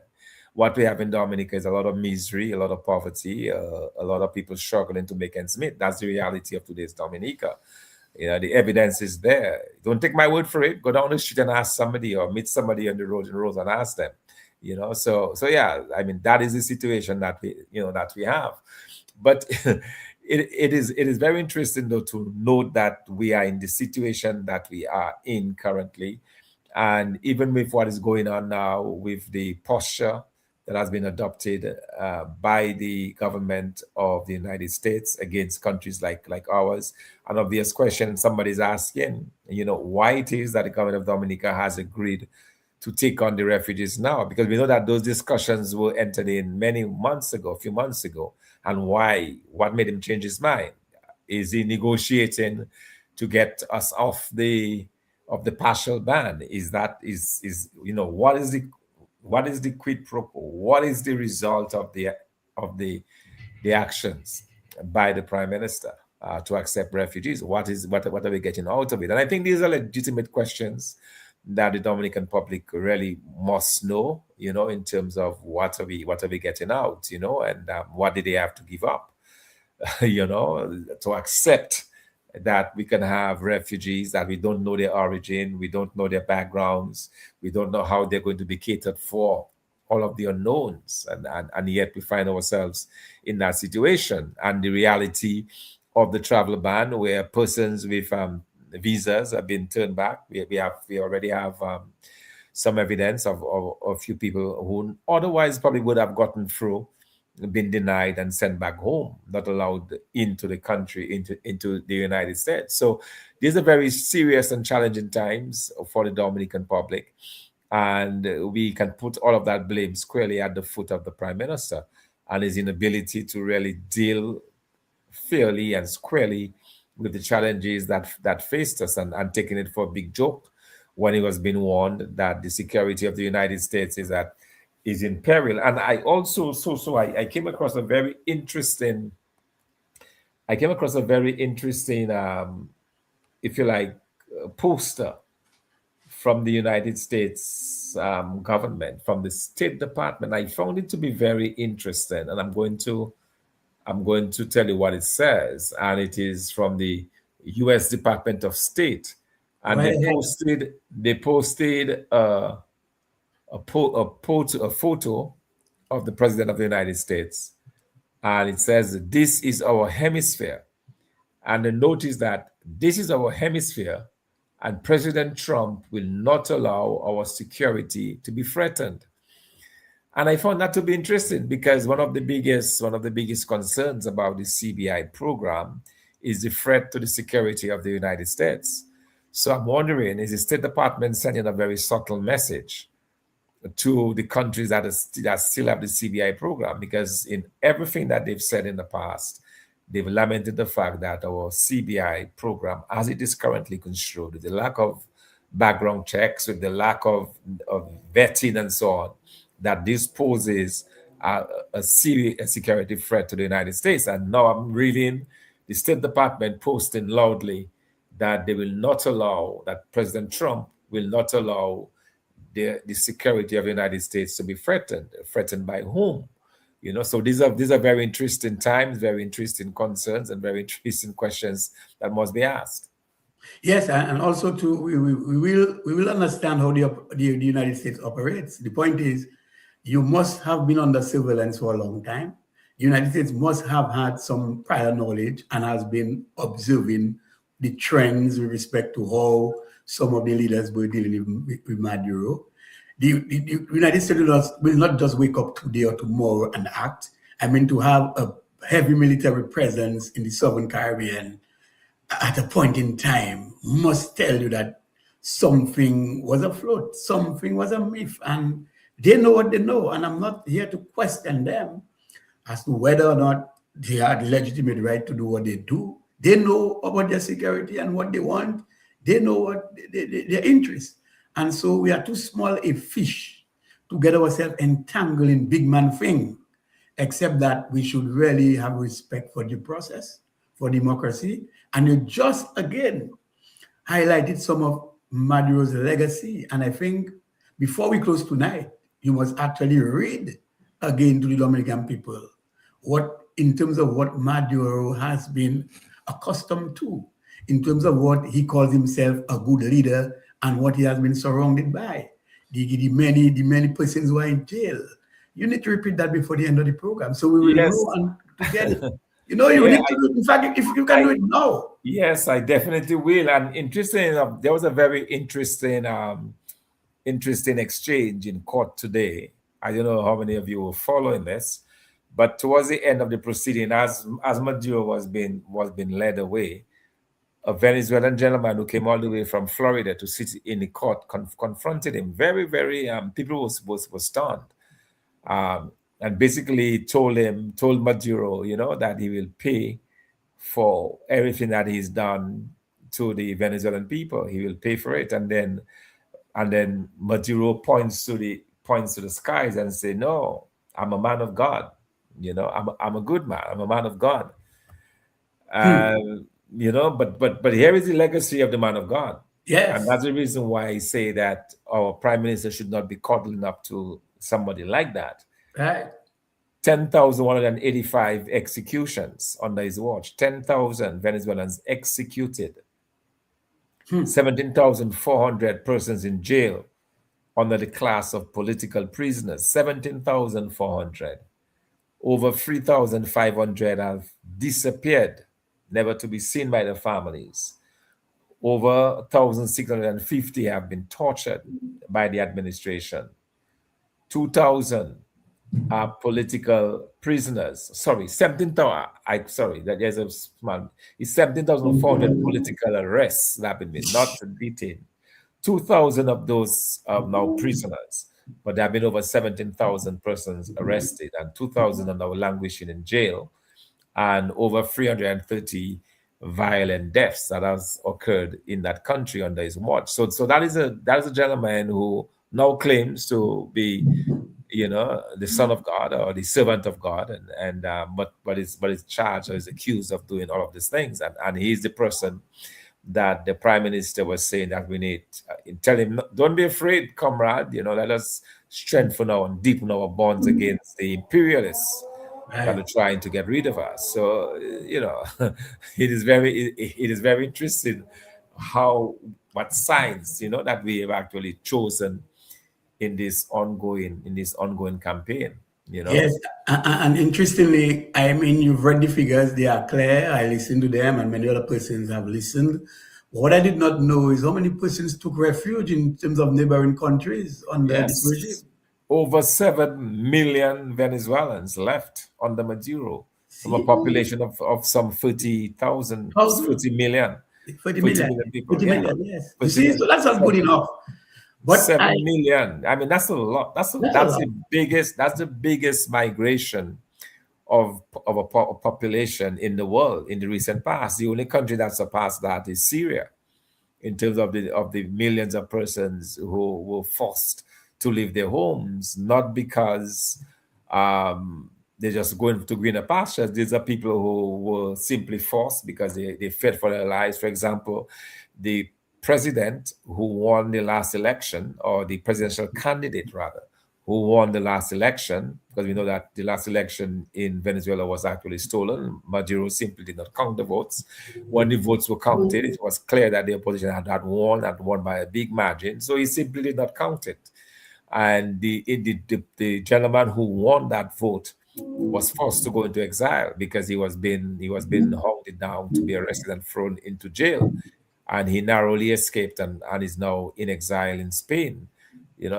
What we have in Dominica is a lot of misery, a lot of poverty, a lot of people struggling to make ends meet. That's the reality of today's Dominica. The evidence is there. Don't take my word for it. Go down the street and ask somebody, or meet somebody on the road and ask them. So yeah, I mean, that is the situation that we have. But it is very interesting though to note that we are in the situation that we are in currently, and even with what is going on now with the posture that has been adopted by the government of the United States against countries like ours. An obvious question somebody's asking, why it is that the government of Dominica has agreed to take on the refugees now, because we know that those discussions were entered in many months ago, a few months ago. And why? What made him change his mind? Is he negotiating to get us off the partial ban? What is the quid pro quo? What is the result of the actions by the Prime Minister to accept refugees? What are we getting out of it? And I think these are legitimate questions that the Dominican public really must know, in terms of what are we getting out, and what did they have to give up, to accept that we can have refugees that we don't know their origin, we don't know their backgrounds, we don't know how they're going to be catered for, all of the unknowns, and yet we find ourselves in that situation. And the reality of the travel ban, where persons with visas have been turned back. We already have some evidence of a few people who otherwise probably would have gotten through, been denied and sent back home, not allowed into the country, into the United States. So these are very serious and challenging times for the Dominican public. And we can put all of that blame squarely at the foot of the Prime Minister and his inability to really deal fairly and squarely with the challenges that faced us, and taking it for a big joke when he was being warned that the security of the United States is in peril. And I also I came across a very interesting if you like, poster from the United States government, from the State Department. I found it to be very interesting, and I'm going to tell you what it says, and it is from the U.S. Department of State, and they posted a photo of the President of the United States, and it says, "This is our hemisphere," and the notice that this is our hemisphere, and President Trump will not allow our security to be threatened. And I found that to be interesting, because one of the biggest concerns about the CBI program is the threat to the security of the United States. So I'm wondering, is the State Department sending a very subtle message to the countries that still have the CBI program? Because in everything that they've said in the past, they've lamented the fact that our CBI program, as it is currently construed, with the lack of background checks, with the lack of vetting and so on, that this poses a serious security threat to the United States. And now I'm reading the State Department posting loudly that they will not allow, that President Trump will not allow the security of the United States to be threatened. Threatened by whom? So these are very interesting times, very interesting concerns, and very interesting questions that must be asked. Yes, and also too, we will understand how the United States operates. The point is, you must have been under surveillance for a long time. The United States must have had some prior knowledge and has been observing the trends with respect to how some of the leaders were dealing with Maduro. The United States will not just wake up today or tomorrow and act. I mean, to have a heavy military presence in the Southern Caribbean at a point in time must tell you that something was afloat, something was a myth, and they know what they know, and I'm not here to question them as to whether or not they have the legitimate right to do what they do. They know about their security and what they want. They know what their interests. And so we are too small a fish to get ourselves entangled in big man thing, except that we should really have respect for the process, for democracy. And you just, again, highlighted some of Maduro's legacy. And I think before we close tonight, you must actually read again to the Dominican people in terms of what Maduro has been accustomed to, in terms of what he calls himself a good leader and what he has been surrounded by, the many persons who are in jail. You need to repeat that before the end of the program, so we will know and to get it. You know, you Yeah, need to do it. In fact, if you can do it now. yes, I definitely will. And interesting enough, there was a very interesting exchange in court today. I don't know how many of you were following this, but towards the end of the proceeding, as Maduro was being led away, a Venezuelan gentleman who came all the way from Florida to sit in the court confronted him. Very, very people was stunned, and basically told Maduro, that he will pay for everything that he's done to the Venezuelan people. He will pay for it, and then Maduro points to the skies and say, "No, I'm a man of God. I'm a good man. I'm a man of God." But here is the legacy of the man of God. Yes. And that's the reason why I say that our prime minister should not be cuddling up to somebody like that. Right. 10,185 executions under his watch. 10,000 Venezuelans executed. 17,400 persons in jail under the class of political prisoners. 17,400. Over 3,500 have disappeared, never to be seen by their families. Over 1,650 have been tortured by the administration. 2,000 are political prisoners. Sorry, 17,000. Sorry, that there's a small. It's 17,400 political arrests that have been made, not detained. 2,000 of those are now prisoners, but there have been over 17,000 persons arrested, and 2,000 are now languishing in jail, and over 330 violent deaths that has occurred in that country under his watch. So that is a gentleman who now claims to be, the son of God or the servant of God, but is charged or is accused of doing all of these things, and he's the person that the prime minister was saying that we need. Tell him, don't be afraid, comrade. Let us strengthen and deepen our bonds against the imperialists that are trying to get rid of us. So it is very interesting what signs that we have actually chosen in this ongoing campaign. Yes, and interestingly, I mean, you've read the figures; they are clear. I listened to them, and many other persons have listened. What I did not know is how many persons took refuge in terms of neighboring countries under this regime. Over 7 million Venezuelans left under Maduro from a population of some 30,000, 30 million. 40 million people. 40 million, yes. You see, million. So that's not good enough. But 7 million. I mean, that's a lot. That's the biggest migration of a population in the world in the recent past. The only country that surpassed that is Syria, in terms of the millions of persons who were forced to leave their homes, not because they're just going to greener pastures. These are people who were simply forced because they feared for their lives. For example, the president who won the last election, or the presidential candidate rather, who won the last election, because we know that the last election in Venezuela was actually stolen. Maduro simply did not count the votes. When the votes were counted, it was clear that the opposition had won by a big margin. So he simply did not count it. And the gentleman who won that vote was forced to go into exile because he was being hounded down to be arrested and thrown into jail. And he narrowly escaped and is now in exile in Spain.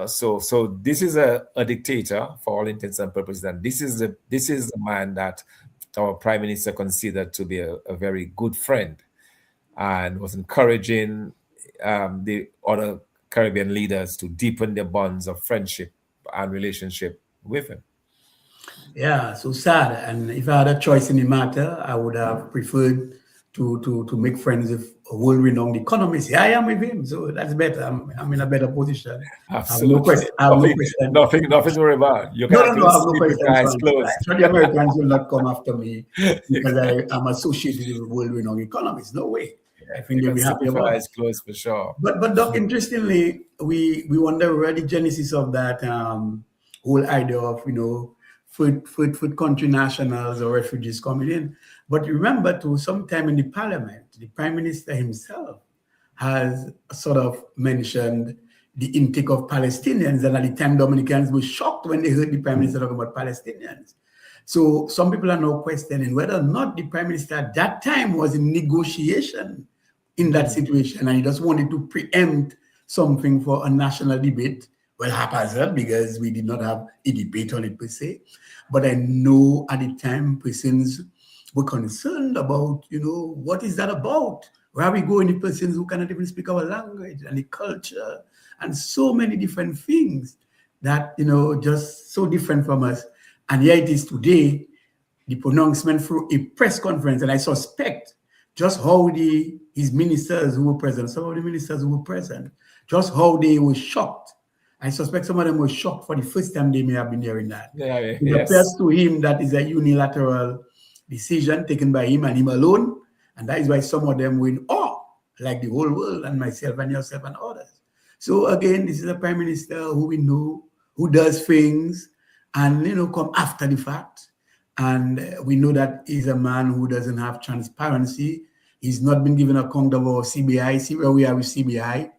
So this is a dictator for all intents and purposes, and this is the man that our prime minister considered to be a very good friend, and was encouraging the other Caribbean leaders to deepen their bonds of friendship and relationship with him. Yeah, so sad. And if I had a choice in the matter, I would have preferred to make friends with a world-renowned economist. Yeah, I am with him, so that's better. I'm in a better position. Absolutely. I have no question. Nothing to worry about. You No, can I have no sleep with your eyes question. closed. So the Americans will not come after me because I'm associated with world-renowned economists. No way. I think they'll be happy about it. Eyes closed for sure. But Doc, interestingly, we wonder where the genesis of that whole idea of food country nationals or refugees coming in. But remember, to sometime in the parliament, the prime minister himself has sort of mentioned the intake of Palestinians, and at the time Dominicans were shocked when they heard the prime minister talking about Palestinians. So some people are now questioning whether or not the prime minister at that time was in negotiation in that situation, and he just wanted to preempt something for a national debate. Well, haphazard, because we did not have a debate on it per se. But I know at the time persons were concerned about, what is that about? Where are we going? The persons who cannot even speak our language and the culture and so many different things that, just so different from us. And here it is today, the pronouncement through a press conference. And I suspect just how his ministers who were present, some of the ministers who were present, just how they were shocked. I suspect some of them were shocked for the first time they may have been hearing that. Yeah, It yes. appears to him that is a unilateral decision taken by him and him alone. And that is why some of them were in awe, like the whole world and myself and yourself and others. So again, this is a prime minister who we know, who does things and, come after the fact. And we know that he's a man who doesn't have transparency. He's not been given account of our CBI. See where we are with CBI.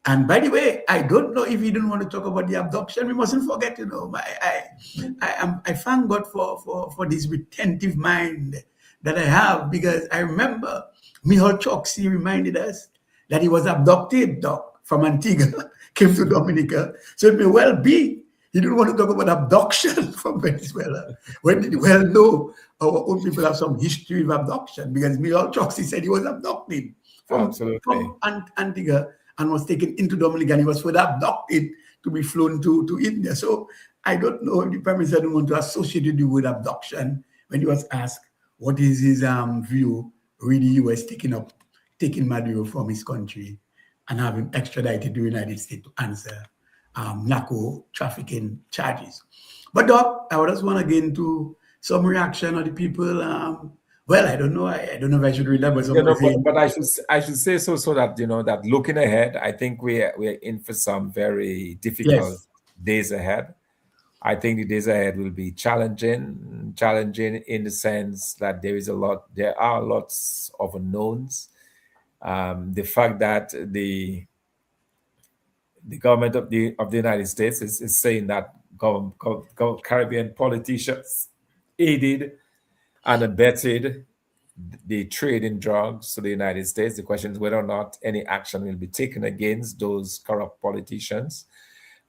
And by the way, I don't know if you don't want to talk about the abduction. We mustn't forget, I thank God for this retentive mind that I have, because I remember Mihal Choksi reminded us that he was abducted, Doc, from Antigua, came to Dominica. So it may well be he didn't want to talk about abduction from Venezuela, when did well know our own people have some history of abduction, because Mihal Choksi said he was abducted from Antigua and was taken into Dominica, and he was further abducted to be flown to India. So I don't know if the Prime Minister didn't want to associate the word abduction when he was asked what is his view, really US taking Maduro from his country and have him extradited to the United States to answer narco trafficking charges. But Doc, I would just want to get into some reaction of the people. Well, I don't know. I don't know if I should read that, but I should say so that that looking ahead, I think we're in for some very difficult days ahead. I think the days ahead will be challenging in the sense that there are lots of unknowns. The fact that the government of the United States is saying that Caribbean politicians aided and abetted the trade in drugs to the United States. The question is whether or not any action will be taken against those corrupt politicians,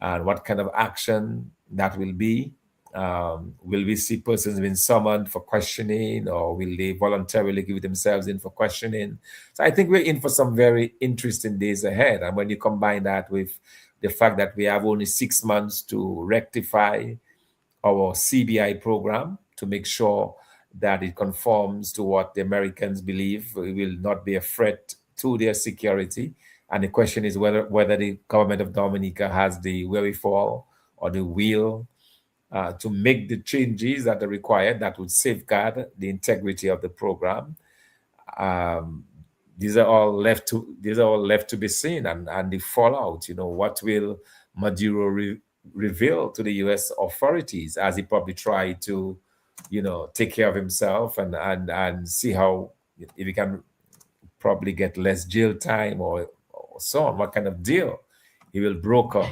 and what kind of action that will be. Will we see persons being summoned for questioning, or will they voluntarily give themselves in for questioning? So I think we're in for some very interesting days ahead. And when you combine that with the fact that we have only 6 months to rectify our CBI program to make sure that it conforms to what the Americans believe will not be a threat to their security. And the question is whether the government of Dominica has the wherewithal or the will to make the changes that are required that would safeguard the integrity of the program. These are all left to be seen, and the fallout. What will Maduro reveal to the U.S. authorities as he probably try to, take care of himself and see how, if he can probably get less jail time or so on, what kind of deal he will broker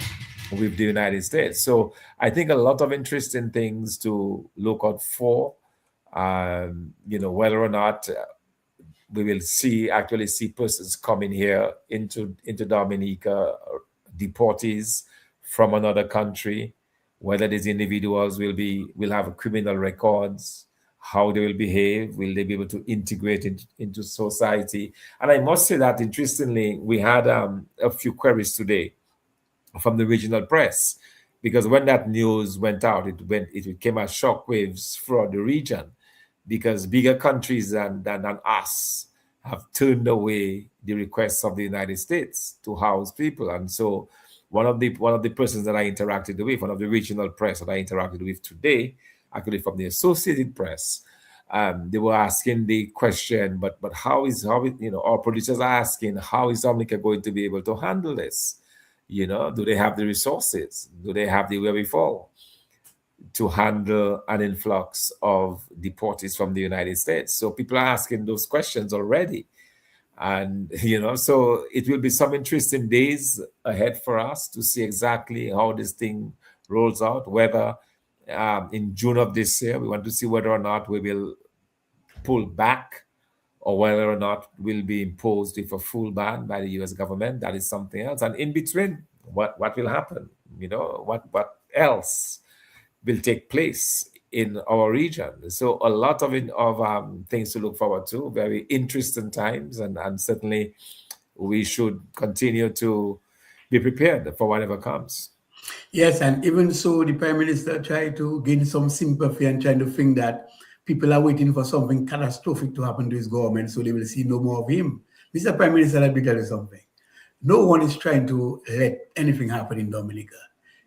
with the United States. So I think a lot of interesting things to look out for. Whether or not we will actually see persons coming here into Dominica, deportees from another country, whether these individuals will have criminal records, how they will behave, will they be able to integrate into society. And I must say that, interestingly, we had a few queries today from the regional press, because when that news went out, it came as shockwaves throughout the region, because bigger countries than us have turned away the requests of the United States to house people. And so one of the persons that I interacted with, one of the regional press that I interacted with today, actually from the Associated Press, they were asking the question, but how our producers are asking, how is Dominica going to be able to handle this? Do they have the resources? Do they have the wherewithal to handle an influx of deportees from the United States? So people are asking those questions already. And, so it will be some interesting days ahead for us to see exactly how this thing rolls out, whether in June of this year. We want to see whether or not we will pull back or whether or not will be imposed with a full ban by the US government. That is something else. And in between, what will happen? What else will take place in our region? So a lot of things to look forward to, very interesting times, and certainly we should continue to be prepared for whatever comes. Yes, and even so, the Prime Minister tried to gain some sympathy and trying to think that people are waiting for something catastrophic to happen to his government so they will see no more of him. Mr. Prime Minister, let me tell you something. No one is trying to let anything happen in Dominica.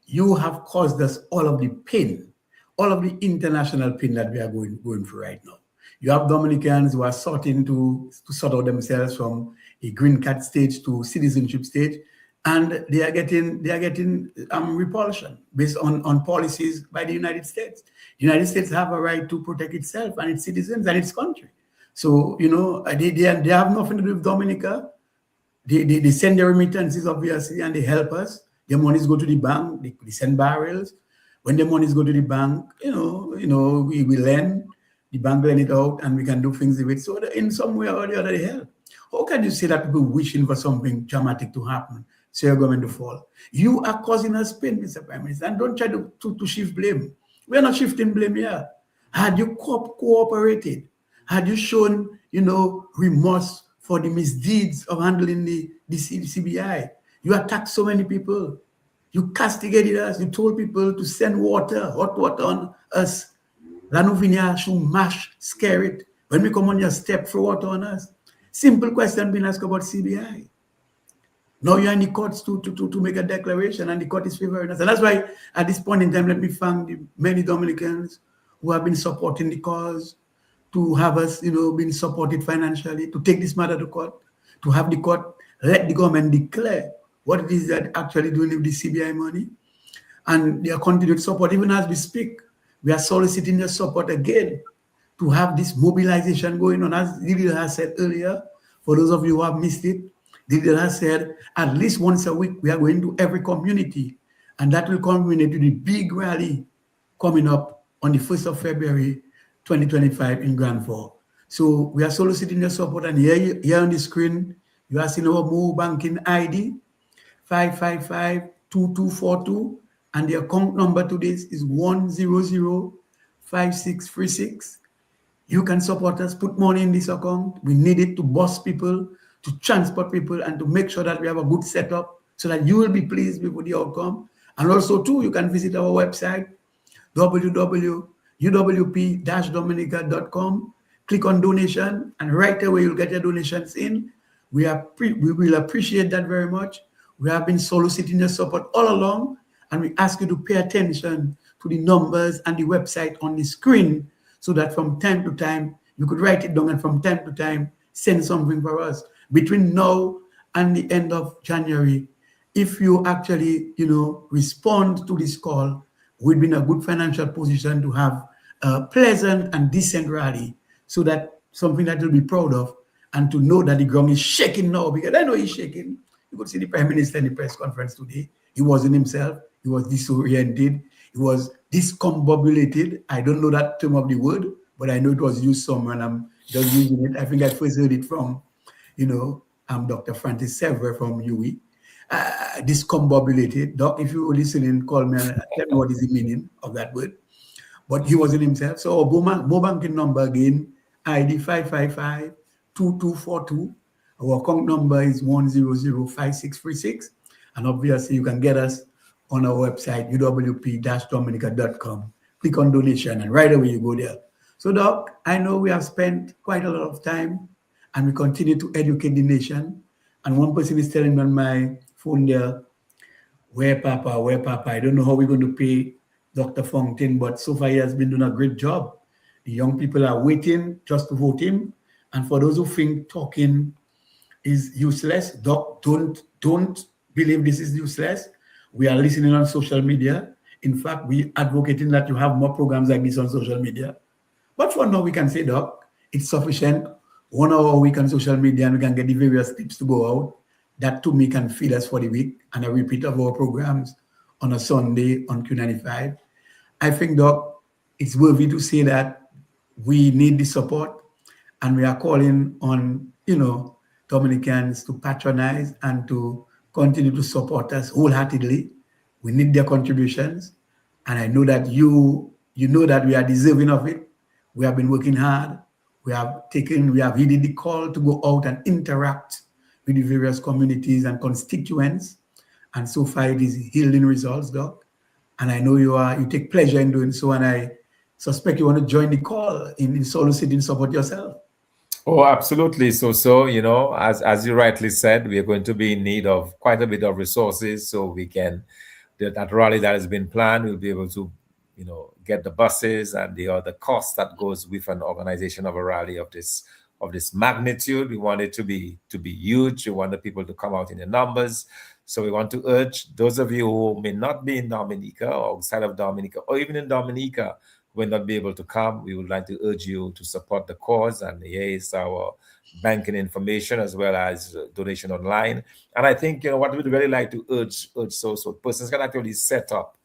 You have caused us all of the pain, all of the international pain that we are going through right now. You have Dominicans who are sorting to sort out themselves from a green card stage to citizenship stage, and they are getting repulsion based on policies by the United States. The United States have a right to protect itself and its citizens and its country. So, they have nothing to do with Dominica. They send their remittances, obviously, and they help us. Their monies go to the bank. They send barrels. When the monies go to the bank, we lend. The bank lend it out, and we can do things with it. So in some way or the other, they help. How can you say that people wishing for something dramatic to happen, so you're going to fall? You are causing us pain, Mr. Prime Minister, and don't try to shift blame. We are not shifting blame here. Had you cooperated, had you shown, remorse for the misdeeds of handling the CBI, you attacked so many people. You castigated us. You told people to send hot water on us. Lanuvinia should mash, scare it. When we come on your step, throw water on us. Simple question being asked about CBI. Now you're in the courts to make a declaration, and the court is favoring us. And that's why at this point in time, let me thank the many Dominicans who have been supporting the cause, to have us, been supported financially, to take this matter to court, to have the court let the government declare what it is that actually doing with the CBI money. And their continued support, even as we speak, we are soliciting their support again to have this mobilization going on. As Lily has said earlier, for those of you who have missed it, Lily has said at least once a week we are going to every community, and that will culminate to the big rally coming up on the 1st of February 2025 in Grand Forks. So we are soliciting your support, and here on the screen you are seeing our mobile banking ID 555-2242, and the account number to this is 1005636. You can support us, put money in this account. We need it to bus people, to transport people, and to make sure that we have a good setup so that you will be pleased with the outcome. And also, too, you can visit our website, www.uwp-dominica.com. Click on donation, and right away you'll get your donations in. We will appreciate that very much. We have been soliciting your support all along, and we ask you to pay attention to the numbers and the website on the screen so that from time to time, you could write it down, and from time to time, send something for us. Between now and the end of January, if you actually, respond to this call, we'll be in a good financial position to have a pleasant and decent rally, so that something that you'll be proud of, and to know that the ground is shaking now, because I know he's shaking. You could see the Prime Minister in the press conference today. He wasn't himself. He was disoriented. He was discombobulated. I don't know that term of the word, but I know it was used somewhere, and I'm just using it. I think I first heard it from, Dr. Francis Sever from UE. Discombobulated. Doc, if you were listening, call me and tell me what is the meaning of that word. But he wasn't himself. So our mobile banking number again, ID 555-2242. Our account number is 1005636. And obviously you can get us on our website, uwp-dominica.com. Click on donation, and right away you go there. So Doc, I know we have spent quite a lot of time, and we continue to educate the nation. And one person is telling me on my phone there, where Papa? I don't know how we're going to pay Dr. Fontaine, but so far he has been doing a great job. The young people are waiting just to vote him. And for those who think talking is useless, Doc, don't believe this is useless. We are listening on social media. In fact, we advocating that you have more programs like this on social media. But for now, we can say, Doc, it's sufficient. 1 hour a week on social media, and we can get the various tips to go out. That to me can feed us for the week, and a repeat of our programs on a Sunday on Q95. I think, Doc, it's worthy to say that we need the support, and we are calling on, Dominicans to patronize and to continue to support us wholeheartedly. We need their contributions, and I know that you know that we are deserving of it. We have been working hard. We have heeded the call to go out and interact with the various communities and constituents, and so far it is yielding results, Doc. And I know you take pleasure in doing so, and I suspect you want to join the call in soliciting support yourself. Oh, absolutely. So, as you rightly said, we are going to be in need of quite a bit of resources so we can, that rally that has been planned, we'll be able to, get the buses and the other cost that goes with an organization of a rally of this magnitude. We want it to be huge. We want the people to come out in the numbers. So we want to urge those of you who may not be in Dominica or outside of Dominica, or even in Dominica, will not be able to come. We would like to urge you to support the cause, and here is our banking information as well as donation online. And I think what we'd really like to urge so persons can actually set up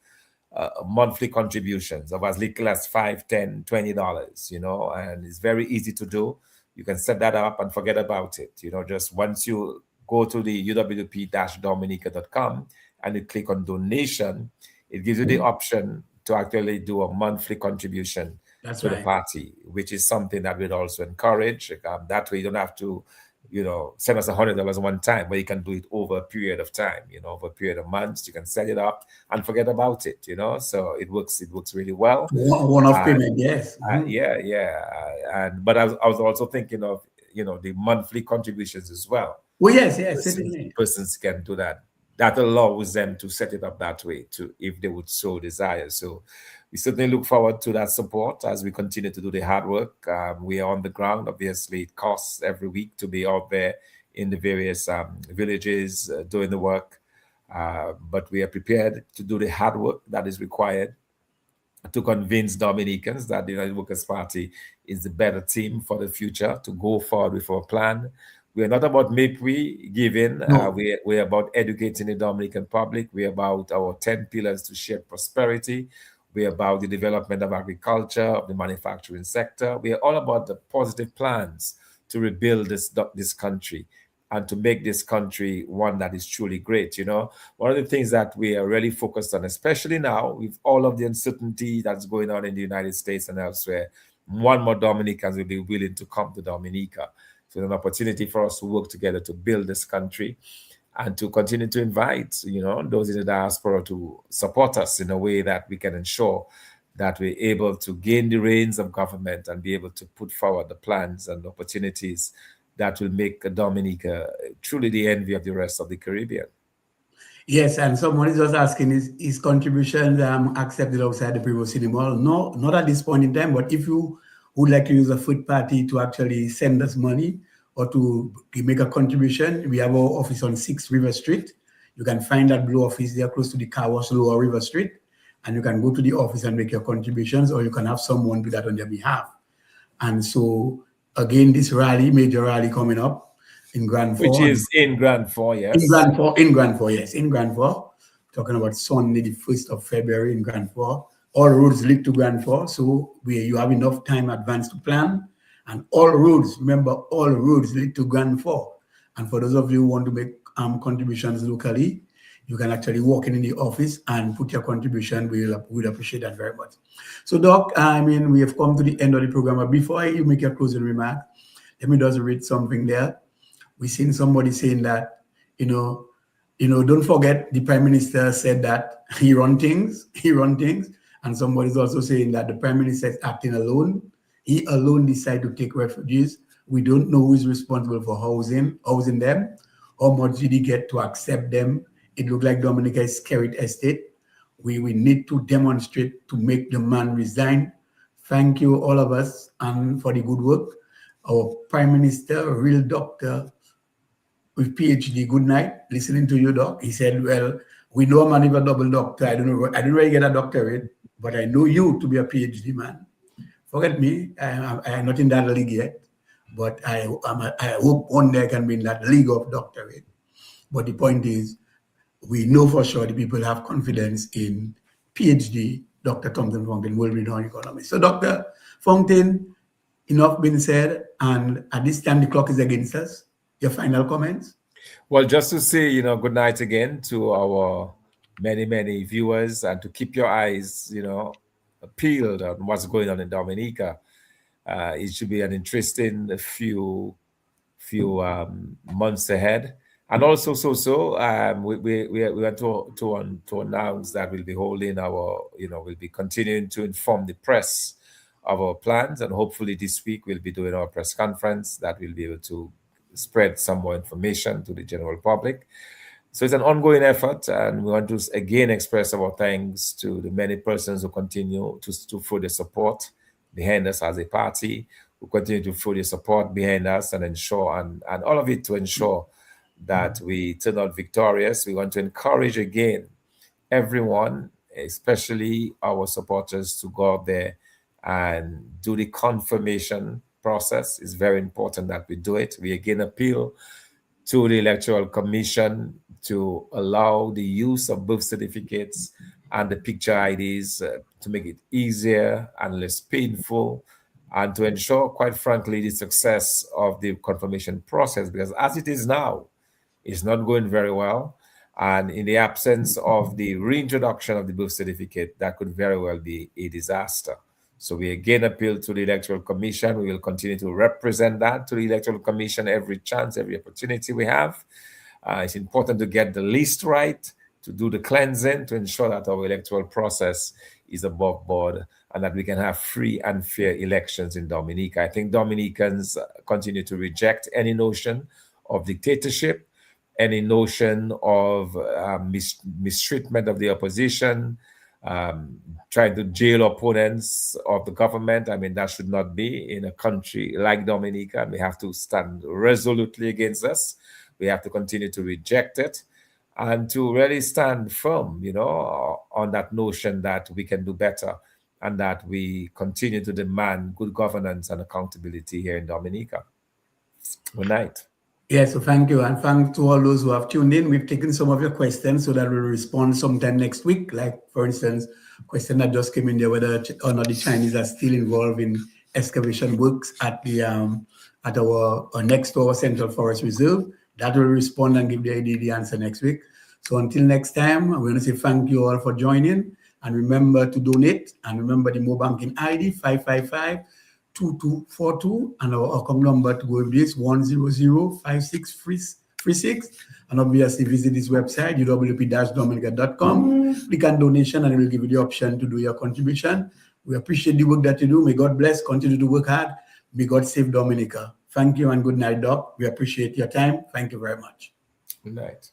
monthly contributions of as little as $5, $10, $20, and it's very easy to do. You can set that up and forget about it. Just once you go to the uwp-dominica.com and you click on donation, it gives you the option to actually do a monthly contribution to the party, which is something that we'd also encourage. That way you don't have to, send us $100 one time, but you can do it over a period of time, over a period of months. You can set it up and forget about it, so it works really well. One-off payment, yes. But I was also thinking of, the monthly contributions as well. Well, yes, certainly. Persons can do that. That allows them to set it up that way, if they would so desire. So we certainly look forward to that support as we continue to do the hard work. We are on the ground. Obviously, it costs every week to be out there in the various villages doing the work. But we are prepared to do the hard work that is required to convince Dominicans that the United Workers' Party is the better team for the future, to go forward with our plan. We are not about make-we giving. No. We're about educating the Dominican public. We're about our 10 pillars to shared prosperity. We're about the development of agriculture, of the manufacturing sector. We are all about the positive plans to rebuild this country and to make this country one that is truly great. One of the things that we are really focused on, especially now with all of the uncertainty that's going on in the United States and elsewhere, more and more Dominicans will be willing to come to Dominica. So it's an opportunity for us to work together to build this country and to continue to invite, those in the diaspora to support us in a way that we can ensure that we're able to gain the reins of government and be able to put forward the plans and opportunities that will make Dominica truly the envy of the rest of the Caribbean. Yes, and someone is just asking, is contributions accepted outside the Privo City Mall? No, not at this point in time, but if you would like to use a food party to actually send us money or to make a contribution, we have our office on 6 River Street. You can find that blue office there close to the car wash Lower River Street, and you can go to the office and make your contributions, or you can have someone do that on their behalf. And so, again, this major rally coming up in Grand Fort. Which is in Grand Fort, yes. In Grand Fort. Talking about Sunday, the 1st of February in Grand Fort. All roads lead to Grand Fort, so you have enough time advance to plan. And all roads lead to Grand Fort. And for those of you who want to make contributions locally, you can actually walk in the office and put your contribution. We'd appreciate that very much. So, Doc, we have come to the end of the program. But before you make your closing remark, let me just read something there. We've seen somebody saying that, don't forget the Prime Minister said that he run things. And somebody's also saying that the Prime Minister is acting alone. He alone decided to take refugees. We don't know who is responsible for housing them. How much did he get to accept them? It looked like Dominica is scared estate. We need to demonstrate to make the man resign. Thank you, all of us, and for the good work. Our Prime Minister, real doctor with PhD, good night. Listening to you, Doc. He said, well, we know a man is a double doctor. I don't really get a doctorate, but I know you to be a PhD man. Forget me, I'm not in that league yet, but I hope one day I can be in that league of doctorate. But the point is, we know for sure the people have confidence in PhD Dr. Thomson Fontaine, world renowned economist. So, Dr. Fontaine, enough been said, and at this time the clock is against us. Your final comments? Well, just to say, good night again to our many viewers, and to keep your eyes, peeled on what's going on in Dominica. It should be an interesting few months ahead. And also, we want to announce that we'll be holding we'll be continuing to inform the press of our plans, and hopefully this week we'll be doing our press conference that we'll be able to spread some more information to the general public. So it's an ongoing effort, and we want to again express our thanks to the many persons who continue to further support behind us as a party, who continue to further support behind us and ensure, and all of it to ensure that we turn out victorious. We want to encourage again everyone, especially our supporters, to go out there and do the confirmation process. It's very important that we do it. We again appeal to the Electoral Commission to allow the use of birth certificates and the picture IDs to make it easier and less painful, and to ensure, quite frankly, the success of the confirmation process, because as it is now, it's not going very well. And in the absence of the reintroduction of the birth certificate, that could very well be a disaster. So we again appeal to the Electoral Commission. We will continue to represent that to the Electoral Commission every chance, every opportunity we have. It's important to get the list right, to do the cleansing, to ensure that our electoral process is above board and that we can have free and fair elections in Dominica. I think Dominicans continue to reject any notion of dictatorship, any notion of mistreatment of the opposition, trying to jail opponents of the government. I mean, that should not be in a country like Dominica. We have to stand resolutely against us. We have to continue to reject it and to really stand firm, on that notion that we can do better and that we continue to demand good governance and accountability here in Dominica. Good night. Yes, so thank you. And thanks to all those who have tuned in. We've taken some of your questions so that we'll respond sometime next week. Like, for instance, question that just came in there, whether or not the Chinese are still involved in excavation works at our next to our Central Forest Reserve. That will respond and give the answer next week. So until next time, I want to say thank you all for joining. And remember to donate. And remember the mobile banking ID 555-2242. And our account number to go with this 1005636. And obviously visit this website, uwp-dominica.com. Click on donation and it will give you the option to do your contribution. We appreciate the work that you do. May God bless. Continue to work hard. May God save Dominica. Thank you and good night, Doc. We appreciate your time. Thank you very much. Good night.